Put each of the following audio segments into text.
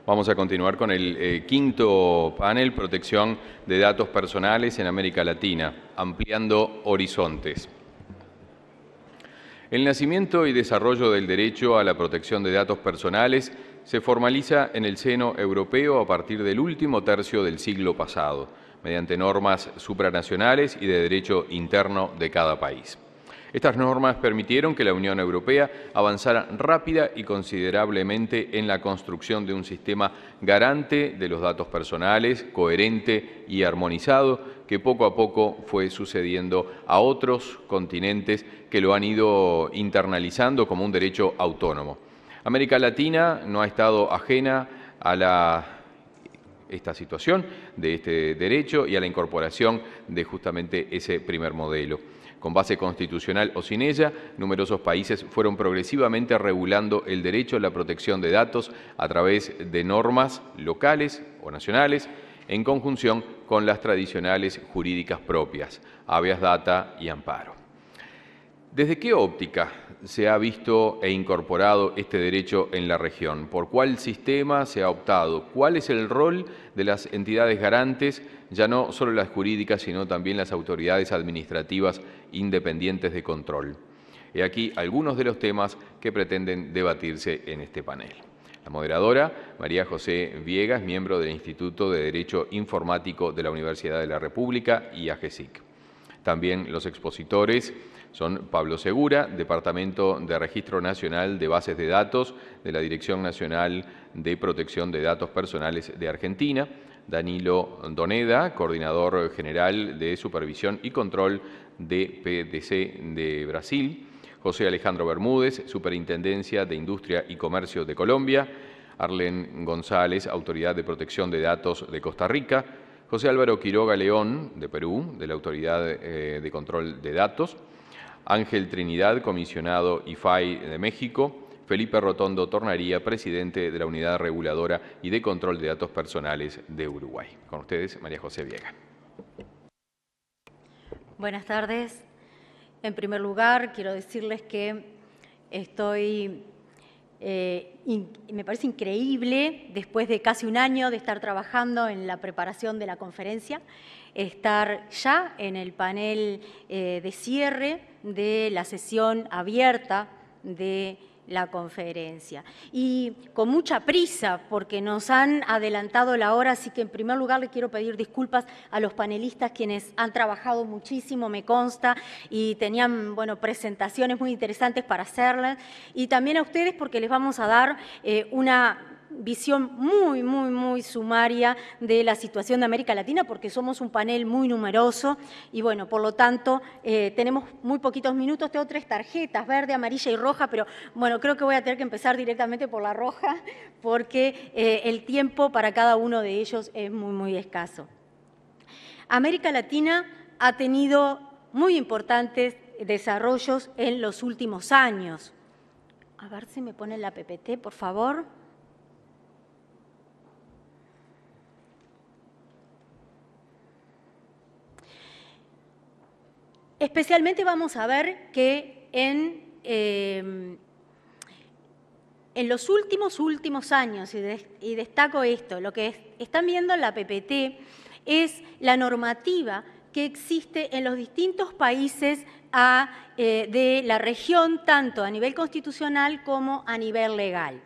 Vamos a continuar con el quinto panel, protección de datos personales en América Latina, ampliando horizontes. El nacimiento y desarrollo del derecho a la protección de datos personales se formaliza en el seno europeo a partir del último tercio del siglo pasado, mediante normas supranacionales y de derecho interno de cada país. Estas normas permitieron que la Unión Europea avanzara rápida y considerablemente en la construcción de un sistema garante de los datos personales, coherente y armonizado, que poco a poco fue sucediendo a otros continentes que lo han ido internalizando como un derecho autónomo. América Latina no ha estado ajena a esta situación de este derecho y a la incorporación de justamente ese primer modelo. Con base constitucional o sin ella, numerosos países fueron progresivamente regulando el derecho a la protección de datos a través de normas locales o nacionales, en conjunción con las tradicionales jurídicas propias, habeas data y amparo. ¿Desde qué óptica se ha visto e incorporado este derecho en la región? ¿Por cuál sistema se ha optado? ¿Cuál es el rol de las entidades garantes, ya no solo las jurídicas, sino también las autoridades administrativas independientes de control? He aquí algunos de los temas que pretenden debatirse en este panel. La moderadora, María José Viegas, miembro del Instituto de Derecho Informático de la Universidad de la República y AGESIC. También los expositores son Pablo Segura, Departamento de Registro Nacional de Bases de Datos de la Dirección Nacional de Protección de Datos Personales de Argentina, Danilo Doneda, Coordinador General de Supervisión y Control de PDC de Brasil, José Alejandro Bermúdez, Superintendencia de Industria y Comercio de Colombia, Arlen González, Autoridad de Protección de Datos de Costa Rica, José Álvaro Quiroga León, de Perú, de la Autoridad de Control de Datos, Ángel Trinidad, comisionado IFAI de México, Felipe Rotondo Tornaría, presidente de la Unidad Reguladora y de Control de Datos Personales de Uruguay. Con ustedes, María José Viegas. Buenas tardes. En primer lugar, quiero decirles que me parece increíble, después de casi un año de estar trabajando en la preparación de la conferencia, estar ya en el panel de cierre de la sesión abierta de la conferencia. Y con mucha prisa, porque nos han adelantado la hora, así que en primer lugar le quiero pedir disculpas a los panelistas, quienes han trabajado muchísimo, me consta, y tenían, presentaciones muy interesantes para hacerlas, y también a ustedes porque les vamos a dar una visión muy sumaria de la situación de América Latina, porque somos un panel muy numeroso y, por lo tanto, tenemos muy poquitos minutos. Tengo 3 tarjetas, verde, amarilla y roja, pero, creo que voy a tener que empezar directamente por la roja, porque el tiempo para cada uno de ellos es muy escaso. América Latina ha tenido muy importantes desarrollos en los últimos años. A ver si me ponen la PPT, por favor. Especialmente vamos a ver que en los últimos años, y destaco esto, lo que están viendo en la PPT es la normativa que existe en los distintos países de la región, tanto a nivel constitucional como a nivel legal.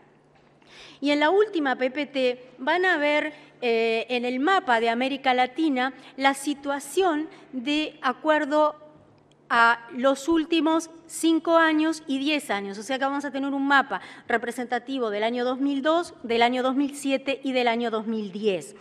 Y en la última PPT van a ver en el mapa de América Latina la situación de acuerdo a los últimos 5 años y 10 años. O sea que vamos a tener un mapa representativo del año 2002, del año 2007 y del año 2010,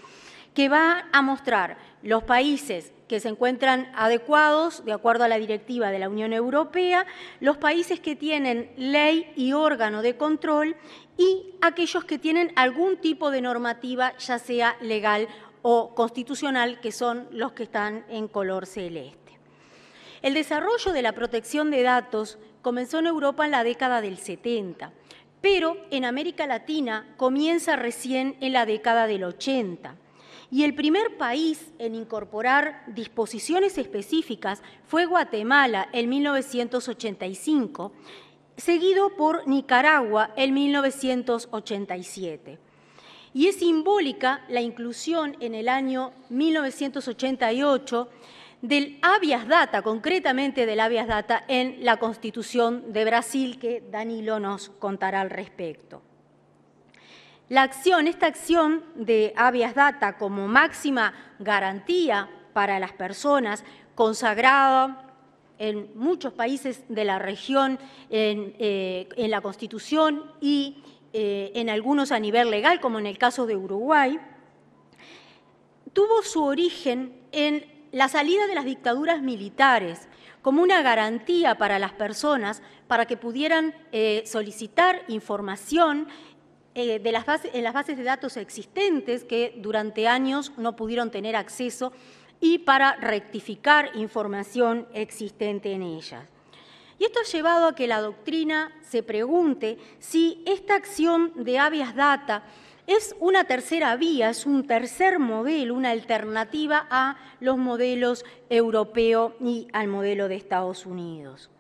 que va a mostrar los países que se encuentran adecuados de acuerdo a la directiva de la Unión Europea, los países que tienen ley y órgano de control y aquellos que tienen algún tipo de normativa, ya sea legal o constitucional, que son los que están en color celeste. El desarrollo de la protección de datos comenzó en Europa en la década del 70, pero en América Latina comienza recién en la década del 80. Y el primer país en incorporar disposiciones específicas fue Guatemala en 1985, seguido por Nicaragua en 1987. Y es simbólica la inclusión en el año 1988 del habeas data, concretamente del habeas data, en la Constitución de Brasil, que Danilo nos contará al respecto. Esta acción de habeas data como máxima garantía para las personas, consagrada en muchos países de la región en la Constitución y en algunos a nivel legal, como en el caso de Uruguay, tuvo su origen en la salida de las dictaduras militares como una garantía para las personas para que pudieran solicitar información en las bases de datos existentes que durante años no pudieron tener acceso y para rectificar información existente en ellas. Y esto ha llevado a que la doctrina se pregunte si esta acción de habeas data es una tercera vía, es un tercer modelo, una alternativa a los modelos europeos y al modelo de Estados Unidos.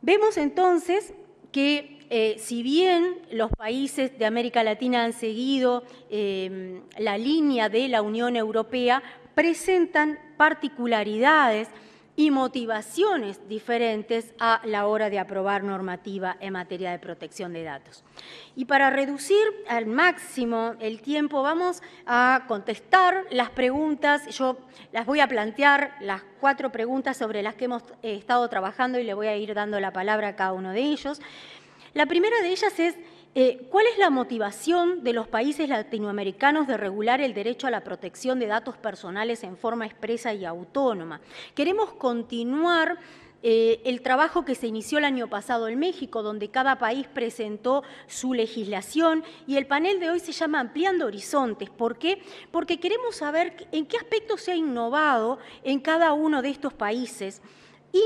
Vemos entonces que si bien los países de América Latina han seguido la línea de la Unión Europea, presentan particularidades y motivaciones diferentes a la hora de aprobar normativa en materia de protección de datos. Y para reducir al máximo el tiempo, vamos a contestar las preguntas. Yo las voy a plantear, las 4 preguntas sobre las que hemos estado trabajando, y le voy a ir dando la palabra a cada uno de ellos. La primera de ellas es: ¿cuál es la motivación de los países latinoamericanos de regular el derecho a la protección de datos personales en forma expresa y autónoma? Queremos continuar el trabajo que se inició el año pasado en México, donde cada país presentó su legislación, y el panel de hoy se llama Ampliando Horizontes. ¿Por qué? Porque queremos saber en qué aspectos se ha innovado en cada uno de estos países y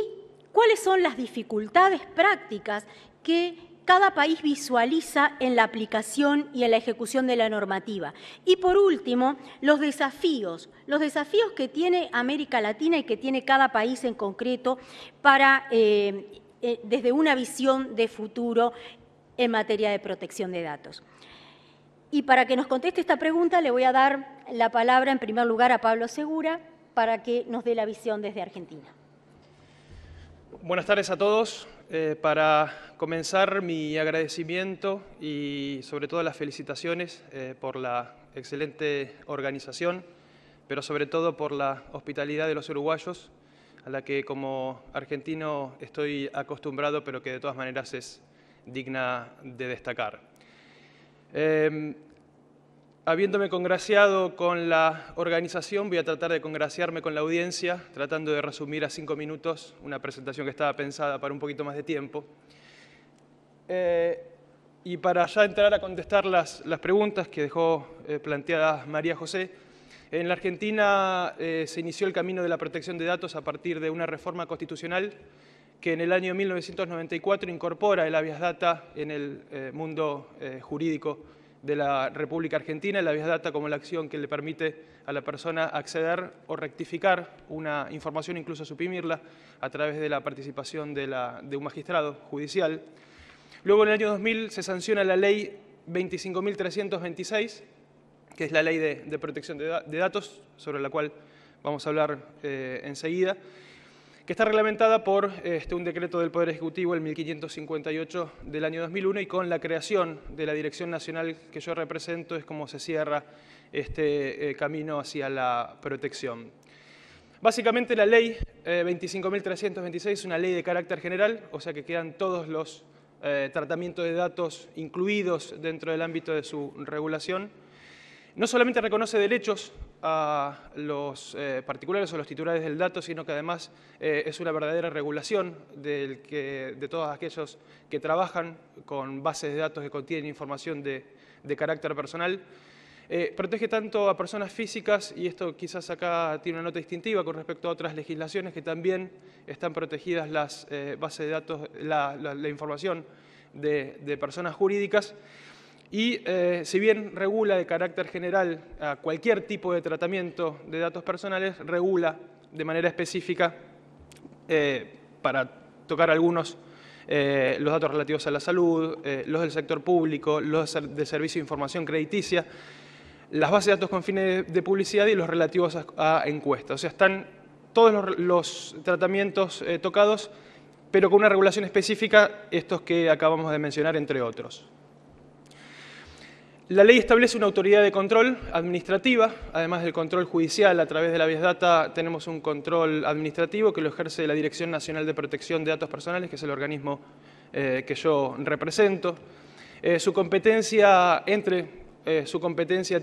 cuáles son las dificultades prácticas que cada país visualiza en la aplicación y en la ejecución de la normativa. Y por último, los desafíos que tiene América Latina y que tiene cada país en concreto para, desde una visión de futuro en materia de protección de datos. Y para que nos conteste esta pregunta, le voy a dar la palabra en primer lugar a Pablo Segura para que nos dé la visión desde Argentina. Buenas tardes a todos. Para comenzar, mi agradecimiento y sobre todo las felicitaciones por la excelente organización, pero sobre todo por la hospitalidad de los uruguayos, a la que como argentino estoy acostumbrado, pero que de todas maneras es digna de destacar. Habiéndome congraciado con la organización, voy a tratar de congraciarme con la audiencia, tratando de resumir a 5 minutos una presentación que estaba pensada para un poquito más de tiempo. Y para ya entrar a contestar las preguntas que dejó planteadas María José, en la Argentina se inició el camino de la protección de datos a partir de una reforma constitucional que en el año 1994 incorpora el habeas data en el mundo jurídico de la República Argentina, el habeas data como la acción que le permite a la persona acceder o rectificar una información, incluso suprimirla, a través de la participación de un magistrado judicial. Luego, en el año 2000, se sanciona la ley 25.326, que es la ley de protección de datos, sobre la cual vamos a hablar enseguida, que está reglamentada por un decreto del Poder Ejecutivo, el 1558 del año 2001, y con la creación de la Dirección Nacional que yo represento es como se cierra este camino hacia la protección. Básicamente la ley 25.326 es una ley de carácter general, o sea que quedan todos los tratamientos de datos incluidos dentro del ámbito de su regulación. No solamente reconoce derechos a los particulares o los titulares del dato, sino que además es una verdadera regulación de todos aquellos que trabajan con bases de datos que contienen información de carácter personal. Protege tanto a personas físicas, y esto quizás acá tiene una nota distintiva con respecto a otras legislaciones que también están protegidas las bases de datos, la información de personas jurídicas. Y si bien regula de carácter general a cualquier tipo de tratamiento de datos personales, regula de manera específica, para tocar algunos los datos relativos a la salud, los del sector público, los del Servicio de Información Crediticia, las bases de datos con fines de publicidad y los relativos a encuestas. O sea, están todos los tratamientos tocados, pero con una regulación específica, estos que acabamos de mencionar, entre otros. La ley establece una autoridad de control administrativa, además del control judicial. A través de la Bies Data tenemos un control administrativo que lo ejerce la Dirección Nacional de Protección de Datos Personales, que es el organismo que yo represento. Su competencia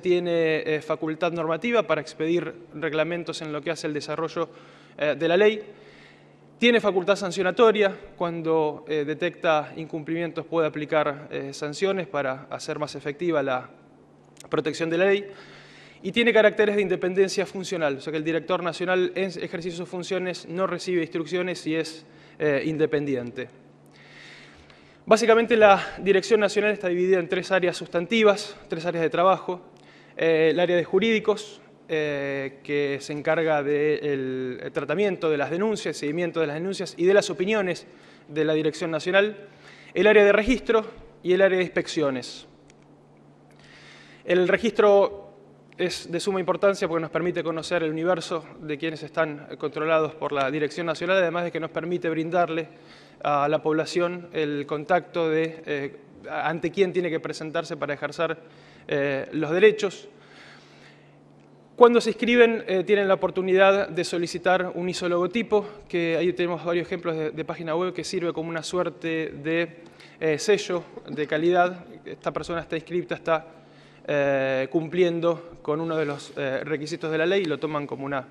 tiene facultad normativa para expedir reglamentos en lo que hace el desarrollo de la ley. Tiene facultad sancionatoria, cuando detecta incumplimientos puede aplicar sanciones para hacer más efectiva la protección de la ley. Y tiene caracteres de independencia funcional, o sea que el director nacional en ejercicio de sus funciones no recibe instrucciones y es independiente. Básicamente la Dirección Nacional está dividida en 3 áreas sustantivas, 3 áreas de trabajo. El área de jurídicos, que se encarga del tratamiento de las denuncias, seguimiento de las denuncias y de las opiniones de la Dirección Nacional. El área de registro y el área de inspecciones. El registro es de suma importancia porque nos permite conocer el universo de quienes están controlados por la Dirección Nacional, además de que nos permite brindarle a la población el contacto de ante quién tiene que presentarse para ejercer los derechos. Cuando se inscriben tienen la oportunidad de solicitar un isologotipo, que ahí tenemos varios ejemplos de página web que sirve como una suerte de sello de calidad. Esta persona está inscripta, está cumpliendo con uno de los requisitos de la ley y lo toman como una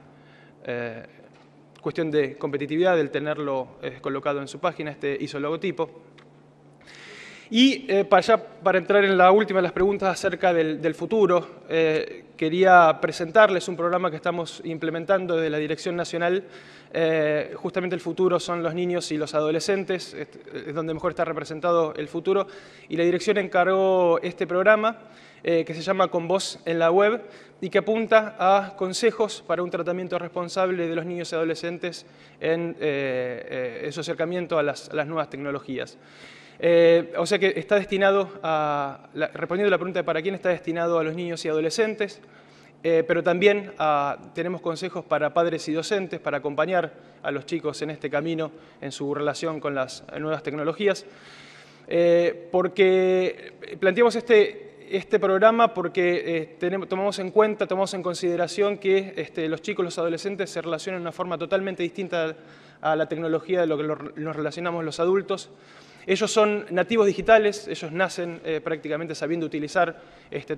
cuestión de competitividad el tenerlo colocado en su página, este isologotipo. Y para entrar en la última de las preguntas acerca del futuro, quería presentarles un programa que estamos implementando desde la Dirección Nacional. Justamente el futuro son los niños y los adolescentes, es donde mejor está representado el futuro. Y la Dirección encargó este programa que se llama Con Vos en la Web y que apunta a consejos para un tratamiento responsable de los niños y adolescentes en su acercamiento a las nuevas tecnologías. O sea que está destinado respondiendo a la pregunta de para quién está destinado a los niños y adolescentes, pero también tenemos consejos para padres y docentes para acompañar a los chicos en este camino, en su relación con las nuevas tecnologías. Porque planteamos este programa porque tomamos en consideración que los chicos, los adolescentes se relacionan de una forma totalmente distinta a la tecnología de lo que nos relacionamos los adultos. Ellos son nativos digitales, ellos nacen prácticamente sabiendo utilizar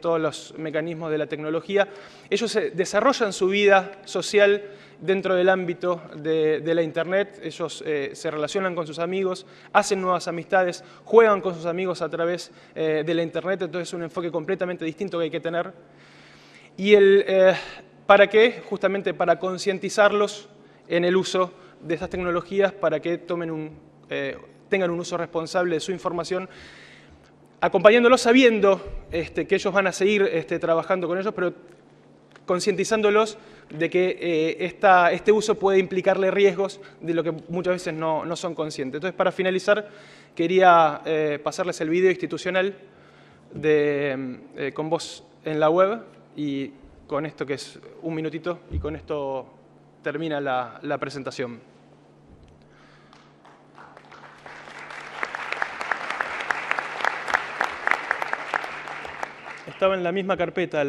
todos los mecanismos de la tecnología. Ellos desarrollan su vida social dentro del ámbito de la Internet, ellos se relacionan con sus amigos, hacen nuevas amistades, juegan con sus amigos a través de la Internet, entonces es un enfoque completamente distinto que hay que tener. ¿Y para qué? Justamente para concientizarlos en el uso de estas tecnologías, para que tengan un uso responsable de su información, acompañándolos sabiendo que ellos van a seguir trabajando con ellos, pero concientizándolos de que este uso puede implicarle riesgos de lo que muchas veces no son conscientes. Entonces, para finalizar, quería pasarles el video institucional de Con Vos en la Web, y con esto que es un minutito, y con esto termina la presentación. Estaba en la misma carpeta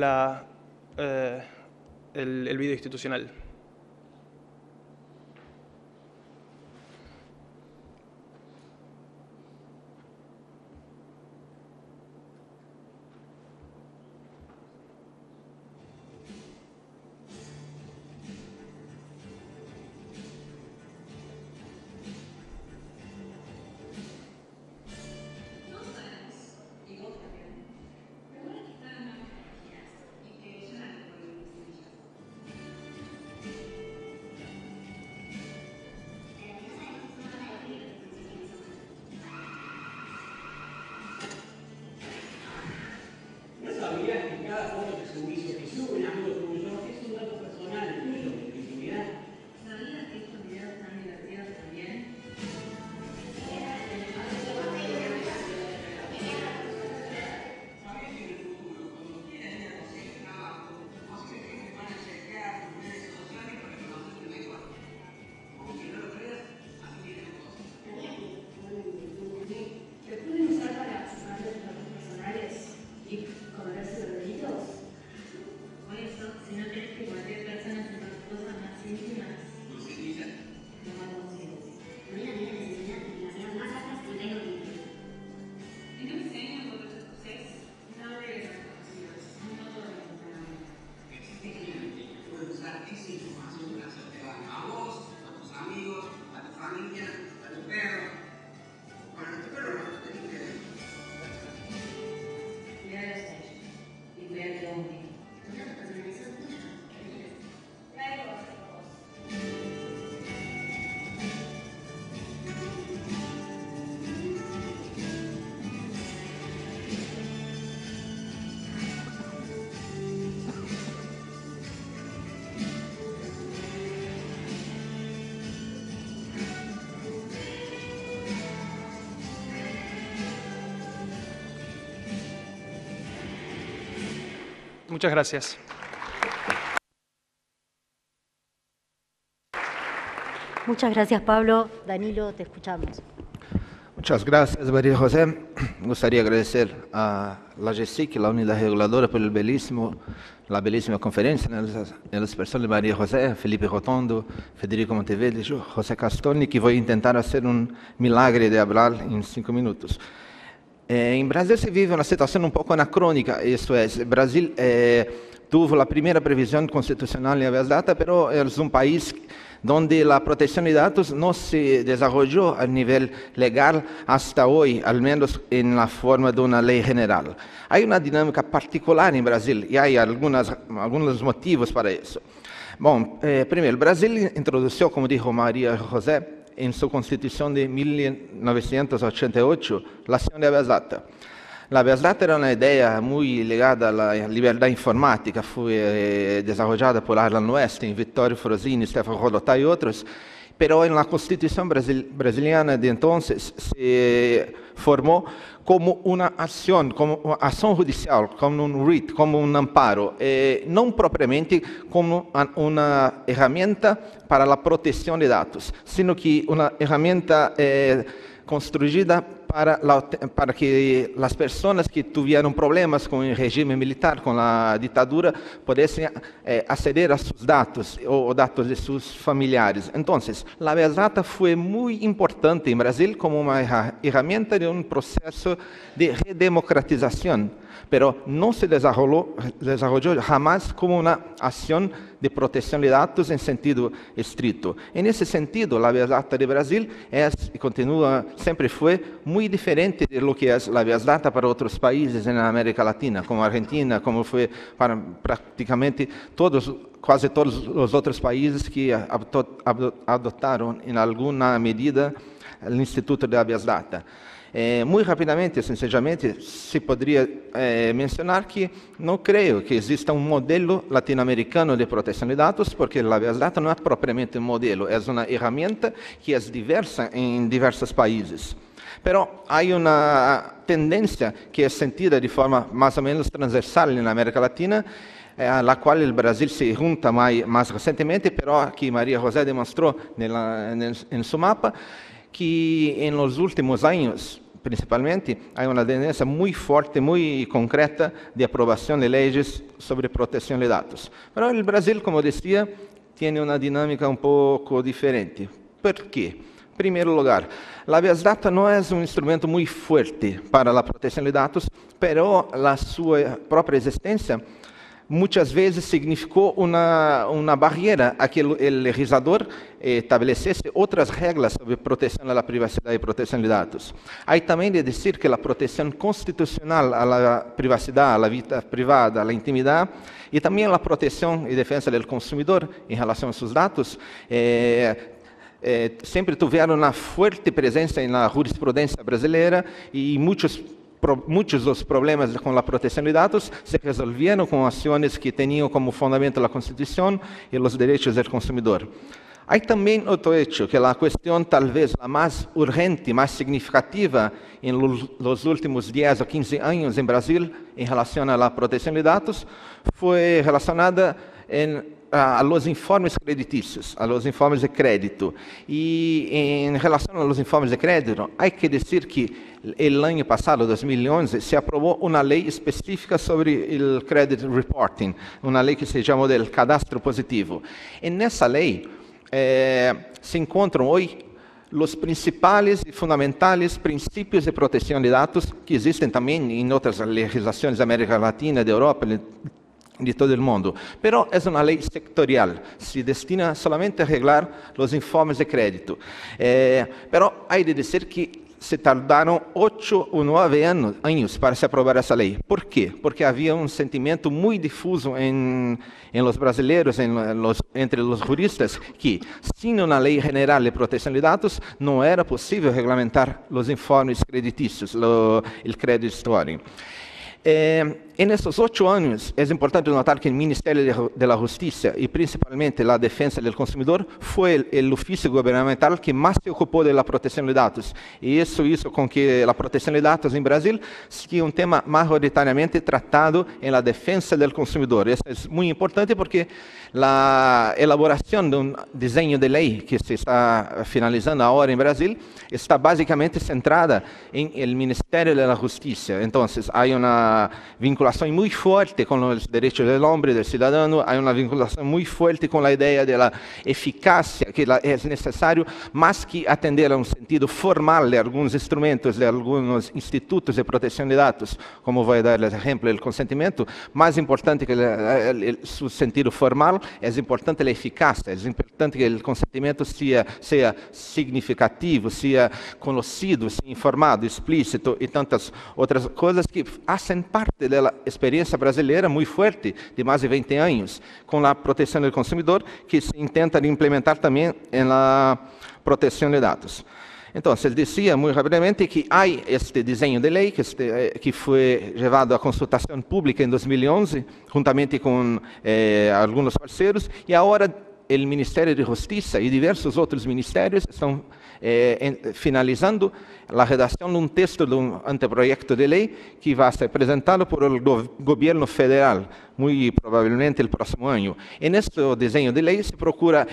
el video institucional. Muchas gracias. Muchas gracias, Pablo. Danilo, te escuchamos. Muchas gracias, María José. Gostaria de agradecer a la GESIC, la unidad reguladora, por la belísima conferencia, en las personas de María José, Felipe Rotondo, Federico Montevideo, José Castoni, que voy a intentar hacer un milagre de hablar en 5 minutos. En Brasil se vive una situación un poco anacrónica, esto es, Brasil tuvo la primera previsión constitucional en habeas data, pero es un país donde la protección de datos no se desarrolló a nivel legal hasta hoy, al menos en la forma de una ley general. Hay una dinámica particular en Brasil y hay algunos motivos para eso. Bom, primeiro, Brasil introduziu, como dijo María José, en su Constitución de 1988, la acción de habeas data. La habeas data era una idea muy ligada a la libertad informática, fue desarrollada por Arlan Westin, Vittorio Frosini, Stefano Rodotà y otros, pero en la Constitución brasileña de entonces se formó como una acción judicial, como un writ, como un amparo, no propiamente como una herramienta para la protección de datos, sino que una herramienta construida para que las personas que tuvieron problemas con el régimen militar, con la dictadura, pudiesen acceder a sus datos o datos de sus familiares. Entonces, la habeas data fue muy importante en Brasil como una herramienta de un proceso de redemocratización, pero no se desarrolló jamás como una acción de protección de datos en sentido estricto. En ese sentido, la habeas data de Brasil es y continúa, siempre fue muy diferente de lo que es la habeas data para otros países en América Latina, como Argentina, como fue para prácticamente quase todos los otros países que adoptaron en alguna medida el Instituto de Habeas Data. Muy rápidamente, sencillamente, se podría mencionar que no creo que exista un modelo latinoamericano de protección de datos, porque la habeas data no es propiamente un modelo, es una herramienta que es diversa en diversos países. Pero hay una tendencia que es sentida de forma más o menos transversal en América Latina, a la cual el Brasil se junta más recientemente, pero aquí María José demostró en su mapa que en los últimos años, principalmente, hay una tendencia muy fuerte, muy concreta de aprobación de leyes sobre protección de datos. Pero el Brasil, como decía, tiene una dinámica un poco diferente. ¿Por qué? En primer lugar, la habeas data no es un instrumento muy fuerte para la protección de datos, pero la su propia existencia muchas veces significó una barrera a que el legislador estableciese otras reglas sobre protección a la privacidad y protección de datos. Hay también de decir que la protección constitucional a la privacidad, a la vida privada, a la intimidad, y también la protección y defensa del consumidor en relación a sus datos, siempre tuvieron una fuerte presencia en la jurisprudencia brasileña y muchos de los problemas con la protección de datos se resolvieron con acciones que tenían como fundamento la Constitución y los derechos del consumidor. Hay también otro hecho, que la cuestión tal vez la más urgente, más significativa en los últimos 10 o 15 años en Brasil en relación a la protección de datos fue relacionada a los informes crediticios, a los informes de crédito. Y en relación a los informes de crédito, hay que decir que el año pasado, 2011, se aprobó una ley específica sobre el credit reporting, una ley que se llamó del cadastro positivo. En esa ley se encontran hoy los principales y fundamentales principios de protección de datos que existen también en otras legislaciones de América Latina, de Europa, de todo el mundo. Pero es una ley sectorial, se destina solamente a arreglar los informes de crédito. Pero hay de decir que se tardaron 8 o 9 años para se aprobar essa lei. Por quê? Porque havia um sentimento muito difuso em los brasileiros, entre os juristas, que, sem uma lei general de proteção de dados, não era possível regulamentar os informes creditícios, o crédito scoring. En estos 8 años, es importante notar que el Ministerio de la Justicia y principalmente la Defensa del Consumidor fue el oficio gubernamental que más se ocupó de la protección de datos. Y eso hizo con que la protección de datos en Brasil sea un tema mayoritariamente tratado en la defensa del consumidor. Eso es muy importante porque la elaboración de un diseño de ley que se está finalizando ahora en Brasil está básicamente centrada en el Ministerio de la Justicia. Entonces, hay una vinculación muy fuerte con los derechos del hombre, del ciudadano, hay una vinculación muy fuerte con la idea de la eficacia, que es necesario más que atender a un sentido formal de algunos instrumentos, de algunos institutos de protección de datos, como voy a dar el ejemplo del consentimiento, más importante que su sentido formal, es importante la eficacia, es importante que el consentimiento sea significativo, sea conocido, sea informado, explícito y tantas otras cosas que hacen parte de la experiencia brasileira muy fuerte de más de 20 años con la protección del consumidor que se intenta implementar también en la protección de datos. Entonces, decía muy rápidamente que hay este diseño de ley que fue llevado a consultación pública en 2011, juntamente con algunos parceros, y ahora el Ministerio de Justicia y diversos otros ministerios están finalizando la redacción de un texto de un anteproyecto de ley que va a ser presentado por el gobierno federal, muy probablemente el próximo año. En este diseño de ley se procura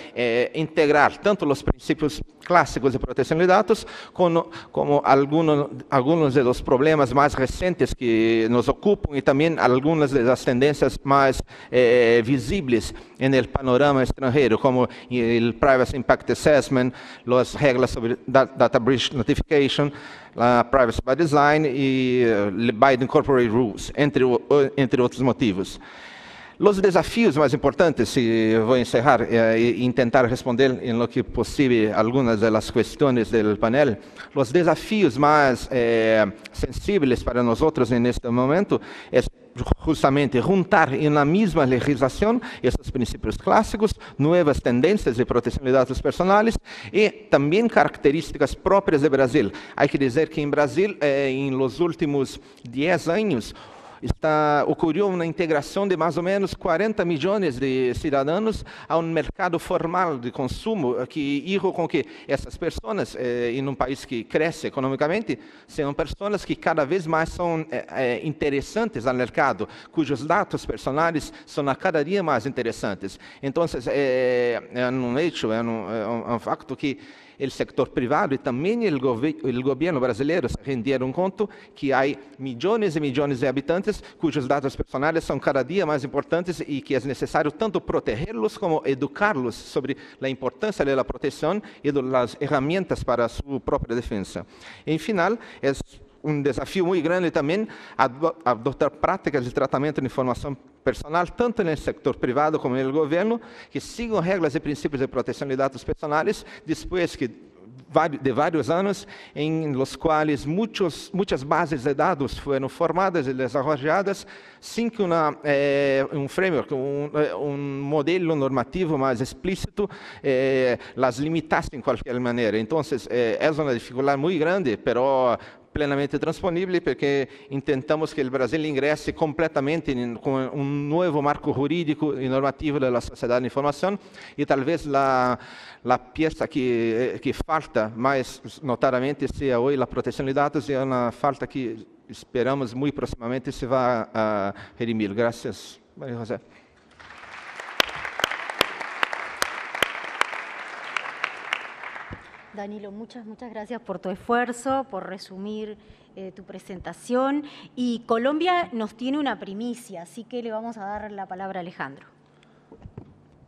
integrar tanto los principios clásicos de protección de datos como algunos de los problemas más recientes que nos ocupan y también algunas de las tendencias más visibles en el panorama extranjero, como el Privacy Impact Assessment, las reglas sobre Data Breach Notification, la Privacy by Design y by the Corporate Rules, entre otros motivos. Los desafíos más importantes, y voy a encerrar e intentar responder en lo que posible algunas de las cuestiones del panel, los desafíos más sensibles para nosotros en este momento es justamente juntar en la misma legislación esos principios clásicos, nuevas tendencias de protección de datos personales y también características propias de Brasil. Hay que decir que en Brasil, en los últimos 10 años, ocurrió una integración de más o menos 40 millones de ciudadanos a un mercado formal de consumo que hizo con que esas personas, en un país que crece económicamente, sean personas que cada vez más son interesantes al mercado, cujos datos personales son a cada día más interesantes. Entonces, es un hecho, es un facto que el sector privado y también el gobierno brasileño se rendieron cuenta que hay millones y millones de habitantes cujos datos personales son cada día más importantes y que es necesario tanto protegerlos como educarlos sobre la importancia de la protección y de las herramientas para su propia defensa. En final, es un desafío muy grande también adoptar prácticas de tratamiento de información personal, tanto en el sector privado como en el gobierno, que sigan reglas y principios de protección de datos personales, después de varios años en los cuales muchas bases de datos fueron formadas y desarrolladas sin que un framework, un modelo normativo más explícito las limitase en cualquier manera. Entonces, es una dificultad muy grande, pero plenamente transponível, porque intentamos que o Brasil ingresse completamente com um novo marco jurídico e normativo da sociedade de informação, e talvez a peça que falta mais notadamente seja hoje a proteção de dados, e é uma falta que esperamos muito proximamente se vá a redimir. Graças, Maria José. Danilo, muchas gracias por tu esfuerzo, por resumir tu presentación. Y Colombia nos tiene una primicia, así que le vamos a dar la palabra a Alejandro.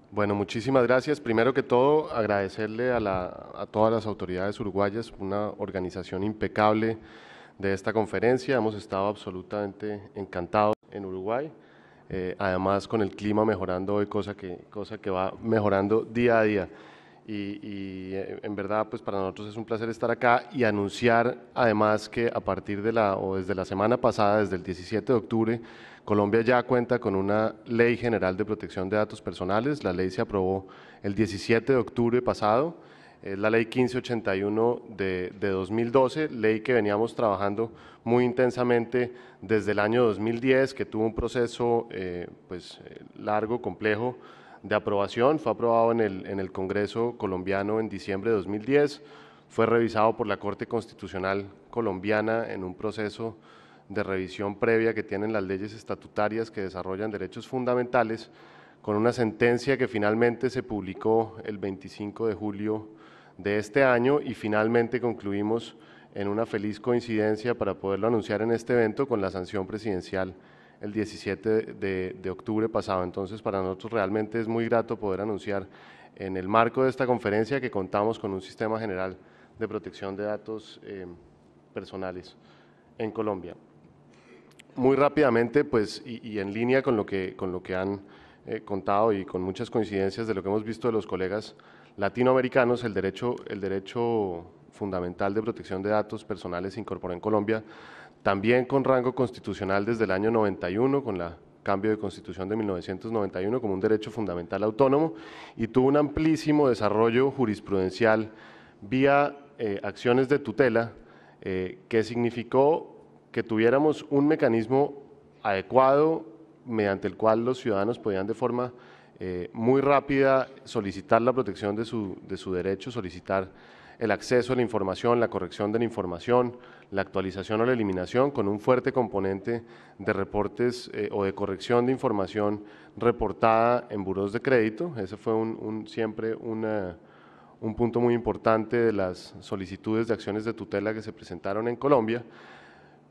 Bueno, muchísimas gracias. Primero que todo, agradecerle a todas las autoridades uruguayas, una organización impecable de esta conferencia. Hemos estado absolutamente encantados en Uruguay. Además, con el clima mejorando hoy, cosa que va mejorando día a día. Y en verdad, pues para nosotros es un placer estar acá y anunciar además que a partir desde la semana pasada, desde el 17 de octubre, Colombia ya cuenta con una Ley General de Protección de Datos Personales. La ley se aprobó el 17 de octubre pasado es la ley 1581 de 2012, ley que veníamos trabajando muy intensamente desde el año 2010, que tuvo un proceso largo, complejo de aprobación. Fue aprobado en el Congreso colombiano en diciembre de 2010, fue revisado por la Corte Constitucional colombiana en un proceso de revisión previa que tienen las leyes estatutarias que desarrollan derechos fundamentales, con una sentencia que finalmente se publicó el 25 de julio de este año, y finalmente concluimos en una feliz coincidencia para poderlo anunciar en este evento con la sanción presidencial el 17 de octubre pasado. Entonces, para nosotros realmente es muy grato poder anunciar en el marco de esta conferencia que contamos con un sistema general de protección de datos personales en Colombia. Muy rápidamente, pues, y en línea con lo que han contado y con muchas coincidencias de lo que hemos visto de los colegas latinoamericanos, el derecho fundamental de protección de datos personales se incorporó en Colombia también con rango constitucional desde el año 91, con el cambio de constitución de 1991, como un derecho fundamental autónomo, y tuvo un amplísimo desarrollo jurisprudencial vía acciones de tutela, que significó que tuviéramos un mecanismo adecuado mediante el cual los ciudadanos podían de forma muy rápida solicitar la protección de su derecho, solicitar el acceso a la información, la corrección de la información, la actualización o la eliminación, con un fuerte componente de reportes o de corrección de información reportada en burós de crédito. Ese fue siempre un punto muy importante de las solicitudes de acciones de tutela que se presentaron en Colombia,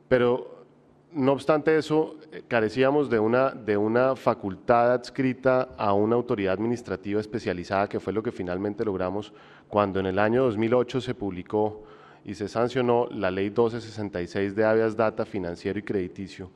pero no obstante eso, carecíamos de una facultad adscrita a una autoridad administrativa especializada, que fue lo que finalmente logramos cuando en el año 2008 se publicó y se sancionó la Ley 1266 de Habeas Data financiero y crediticio,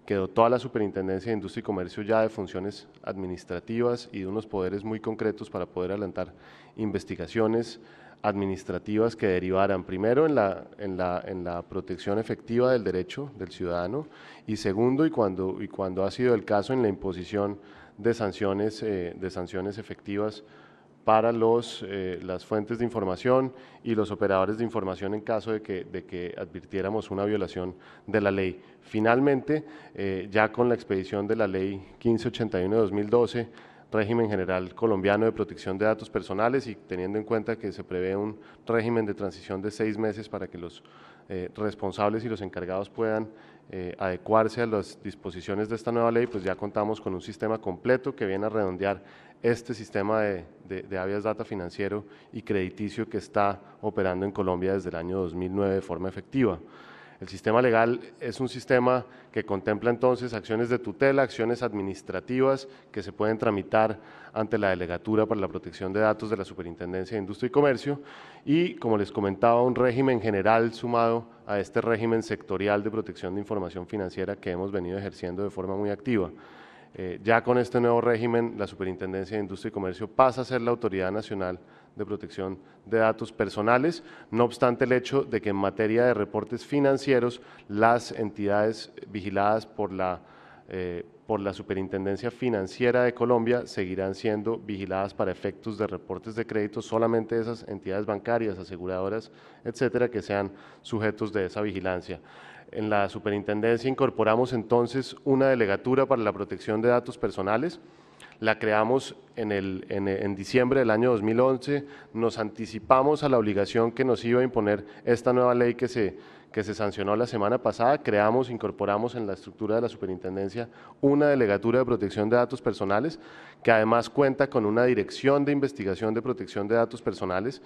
que dotó a la Superintendencia de Industria y Comercio ya de funciones administrativas y de unos poderes muy concretos para poder adelantar investigaciones administrativas que derivaran primero en la protección efectiva del derecho del ciudadano, y segundo, y cuando ha sido el caso, en la imposición de sanciones efectivas para las fuentes de información y los operadores de información en caso de que advirtiéramos una violación de la ley. Finalmente, ya con la expedición de la Ley 1581 de 2012, régimen general colombiano de protección de datos personales, y teniendo en cuenta que se prevé un régimen de transición de 6 meses para que los responsables y los encargados puedan adecuarse a las disposiciones de esta nueva ley, pues ya contamos con un sistema completo que viene a redondear este sistema de habeas data financiero y crediticio que está operando en Colombia desde el año 2009 de forma efectiva. El sistema legal es un sistema que contempla entonces acciones de tutela, acciones administrativas que se pueden tramitar ante la Delegatura para la Protección de Datos de la Superintendencia de Industria y Comercio, y, como les comentaba, un régimen general sumado a este régimen sectorial de protección de información financiera que hemos venido ejerciendo de forma muy activa. Ya con este nuevo régimen, la Superintendencia de Industria y Comercio pasa a ser la Autoridad Nacional de Protección de Datos Personales, no obstante el hecho de que en materia de reportes financieros, las entidades vigiladas por la Superintendencia Financiera de Colombia seguirán siendo vigiladas para efectos de reportes de crédito solamente esas entidades bancarias, aseguradoras, etcétera, que sean sujetos de esa vigilancia. En la Superintendencia incorporamos entonces una delegatura para la protección de datos personales. La creamos en diciembre del año 2011, nos anticipamos a la obligación que nos iba a imponer esta nueva ley que se sancionó la semana pasada. Incorporamos en la estructura de la Superintendencia una delegatura de protección de datos personales, que además cuenta con una dirección de investigación de protección de datos personales,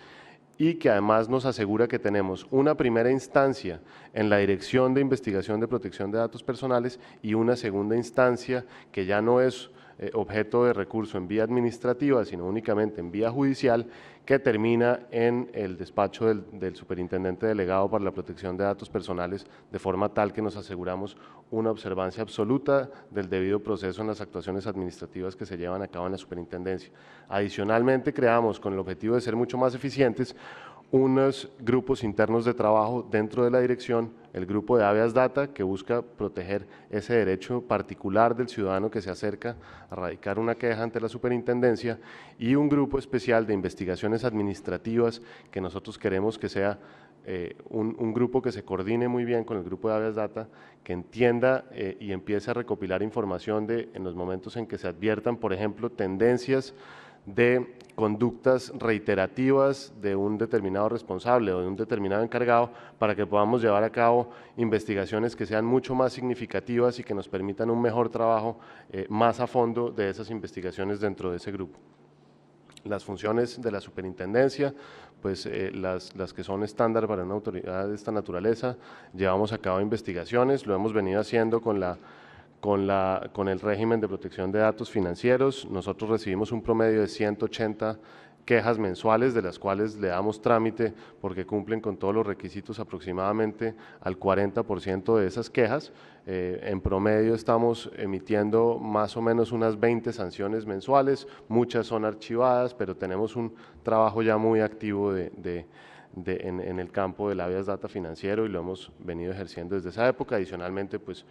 y que además nos asegura que tenemos una primera instancia en la Dirección de Investigación de Protección de Datos Personales y una segunda instancia que ya no es objeto de recurso en vía administrativa, sino únicamente en vía judicial, que termina en el despacho del superintendente delegado para la protección de datos personales, de forma tal que nos aseguramos una observancia absoluta del debido proceso en las actuaciones administrativas que se llevan a cabo en la superintendencia. Adicionalmente, creamos, con el objetivo de ser mucho más eficientes, unos grupos internos de trabajo dentro de la dirección, el grupo de Habeas Data, que busca proteger ese derecho particular del ciudadano que se acerca a radicar una queja ante la superintendencia, y un grupo especial de investigaciones administrativas que nosotros queremos que sea un grupo que se coordine muy bien con el grupo de Habeas Data, que entienda y empiece a recopilar información en los momentos en que se adviertan, por ejemplo, tendencias de conductas reiterativas de un determinado responsable o de un determinado encargado, para que podamos llevar a cabo investigaciones que sean mucho más significativas y que nos permitan un mejor trabajo más a fondo de esas investigaciones dentro de ese grupo. Las funciones de la superintendencia, pues las que son estándar para una autoridad de esta naturaleza: llevamos a cabo investigaciones, lo hemos venido haciendo con el régimen de protección de datos financieros. Nosotros recibimos un promedio de 180 quejas mensuales, de las cuales le damos trámite porque cumplen con todos los requisitos aproximadamente al 40% de esas quejas. En promedio estamos emitiendo más o menos unas 20 sanciones mensuales, muchas son archivadas, pero tenemos un trabajo ya muy activo en el campo del Habeas Data financiero, y lo hemos venido ejerciendo desde esa época. Adicionalmente, pues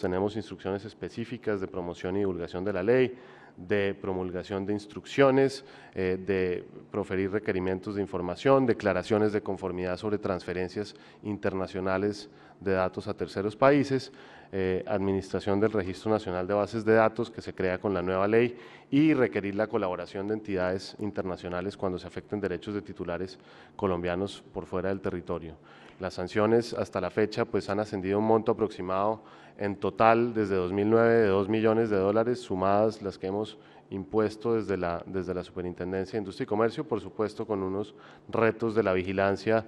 tenemos instrucciones específicas de promoción y divulgación de la ley, de promulgación de instrucciones, de proferir requerimientos de información, declaraciones de conformidad sobre transferencias internacionales de datos a terceros países, administración del Registro Nacional de Bases de Datos, que se crea con la nueva ley, y requerir la colaboración de entidades internacionales cuando se afecten derechos de titulares colombianos por fuera del territorio. Las sanciones hasta la fecha pues han ascendido a un monto aproximado en total desde 2009 de $2 millones, sumadas las que hemos impuesto desde la Superintendencia de Industria y Comercio, por supuesto con unos retos de la vigilancia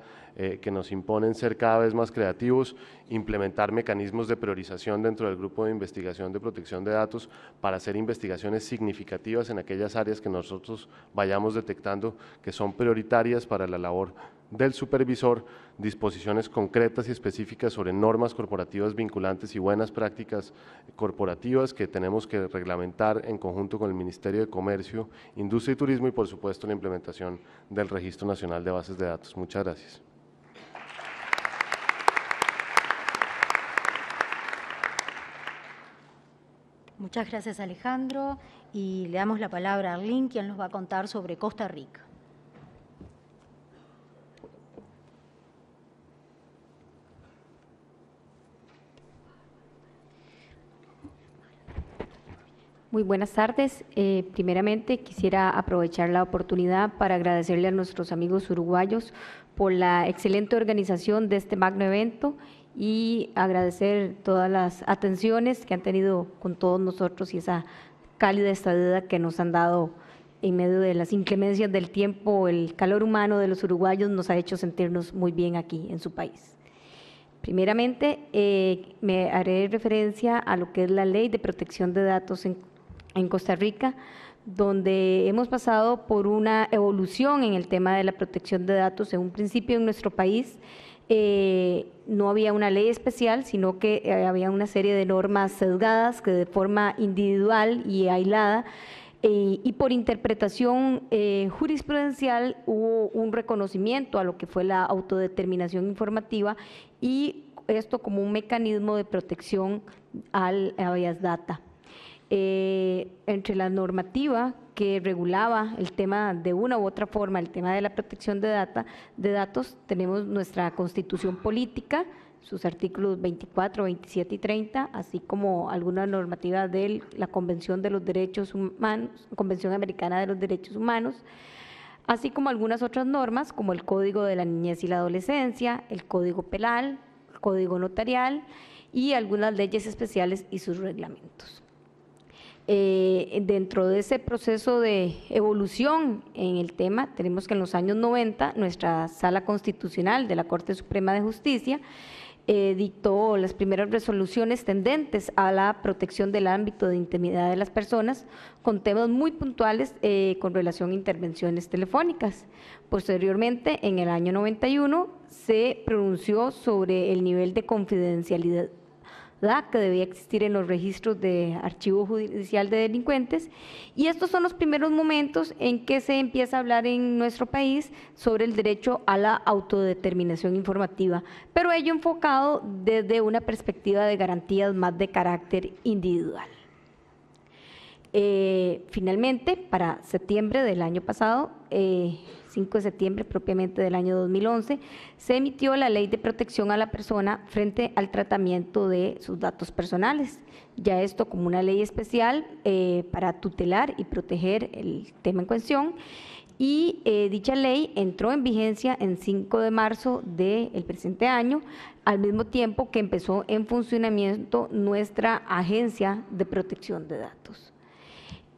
que nos imponen ser cada vez más creativos, implementar mecanismos de priorización dentro del grupo de investigación de protección de datos para hacer investigaciones significativas en aquellas áreas que nosotros vayamos detectando que son prioritarias para la labor del supervisor, disposiciones concretas y específicas sobre normas corporativas vinculantes y buenas prácticas corporativas que tenemos que reglamentar en conjunto con el Ministerio de Comercio, Industria y Turismo, y por supuesto la implementación del Registro Nacional de Bases de Datos. Muchas gracias. Muchas gracias, Alejandro, y le damos la palabra a Arlene, quien nos va a contar sobre Costa Rica. Muy buenas tardes. Primeramente quisiera aprovechar la oportunidad para agradecerle a nuestros amigos uruguayos por la excelente organización de este magno evento y agradecer todas las atenciones que han tenido con todos nosotros y esa cálida estadía que nos han dado en medio de las inclemencias del tiempo. El calor humano de los uruguayos nos ha hecho sentirnos muy bien aquí en su país. Primeramente, me haré referencia a lo que es la Ley de Protección de Datos en Costa Rica, donde hemos pasado por una evolución en el tema de la protección de datos. En un principio en nuestro país no había una ley especial, sino que había una serie de normas sesgadas que de forma individual y aislada y por interpretación jurisprudencial hubo un reconocimiento a lo que fue la autodeterminación informativa, y esto como un mecanismo de protección al Habeas Data. Entre la normativa que regulaba el tema de una u otra forma, el tema de la protección de datos, tenemos nuestra Constitución Política, sus artículos 24, 27 y 30, así como alguna normativa de la Convención de los Derechos Humanos, Convención Americana de los Derechos Humanos, así como algunas otras normas como el Código de la Niñez y la Adolescencia, el Código Penal, el Código Notarial y algunas leyes especiales y sus reglamentos. Dentro de ese proceso de evolución en el tema, tenemos que en los años 90 nuestra Sala Constitucional de la Corte Suprema de Justicia dictó las primeras resoluciones tendentes a la protección del ámbito de intimidad de las personas con temas muy puntuales con relación a intervenciones telefónicas. Posteriormente, en el año 91, se pronunció sobre el nivel de confidencialidad ¿verdad?, que debía existir en los registros de archivo judicial de delincuentes. Y estos son los primeros momentos en que se empieza a hablar en nuestro país sobre el derecho a la autodeterminación informativa, pero ello enfocado desde una perspectiva de garantías más de carácter individual. Finalmente, para septiembre del año pasado, 5 de septiembre propiamente del año 2011, se emitió la Ley de Protección a la Persona frente al tratamiento de sus datos personales. Ya esto como una ley especial para tutelar y proteger el tema en cuestión. Y dicha ley entró en vigencia en 5 de marzo del presente año, al mismo tiempo que empezó en funcionamiento nuestra Agencia de Protección de Datos.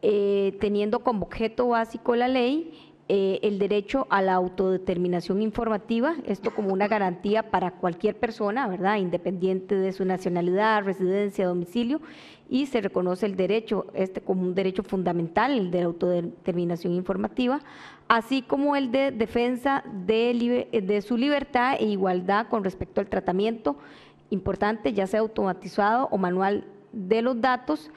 Teniendo como objeto básico la ley el derecho a la autodeterminación informativa, esto como una garantía para cualquier persona, ¿verdad?, independiente de su nacionalidad, residencia, domicilio, y se reconoce el derecho, como un derecho fundamental, el de la autodeterminación informativa, así como el de defensa de su libertad e igualdad con respecto al tratamiento, importante, ya sea automatizado o manual de los datos,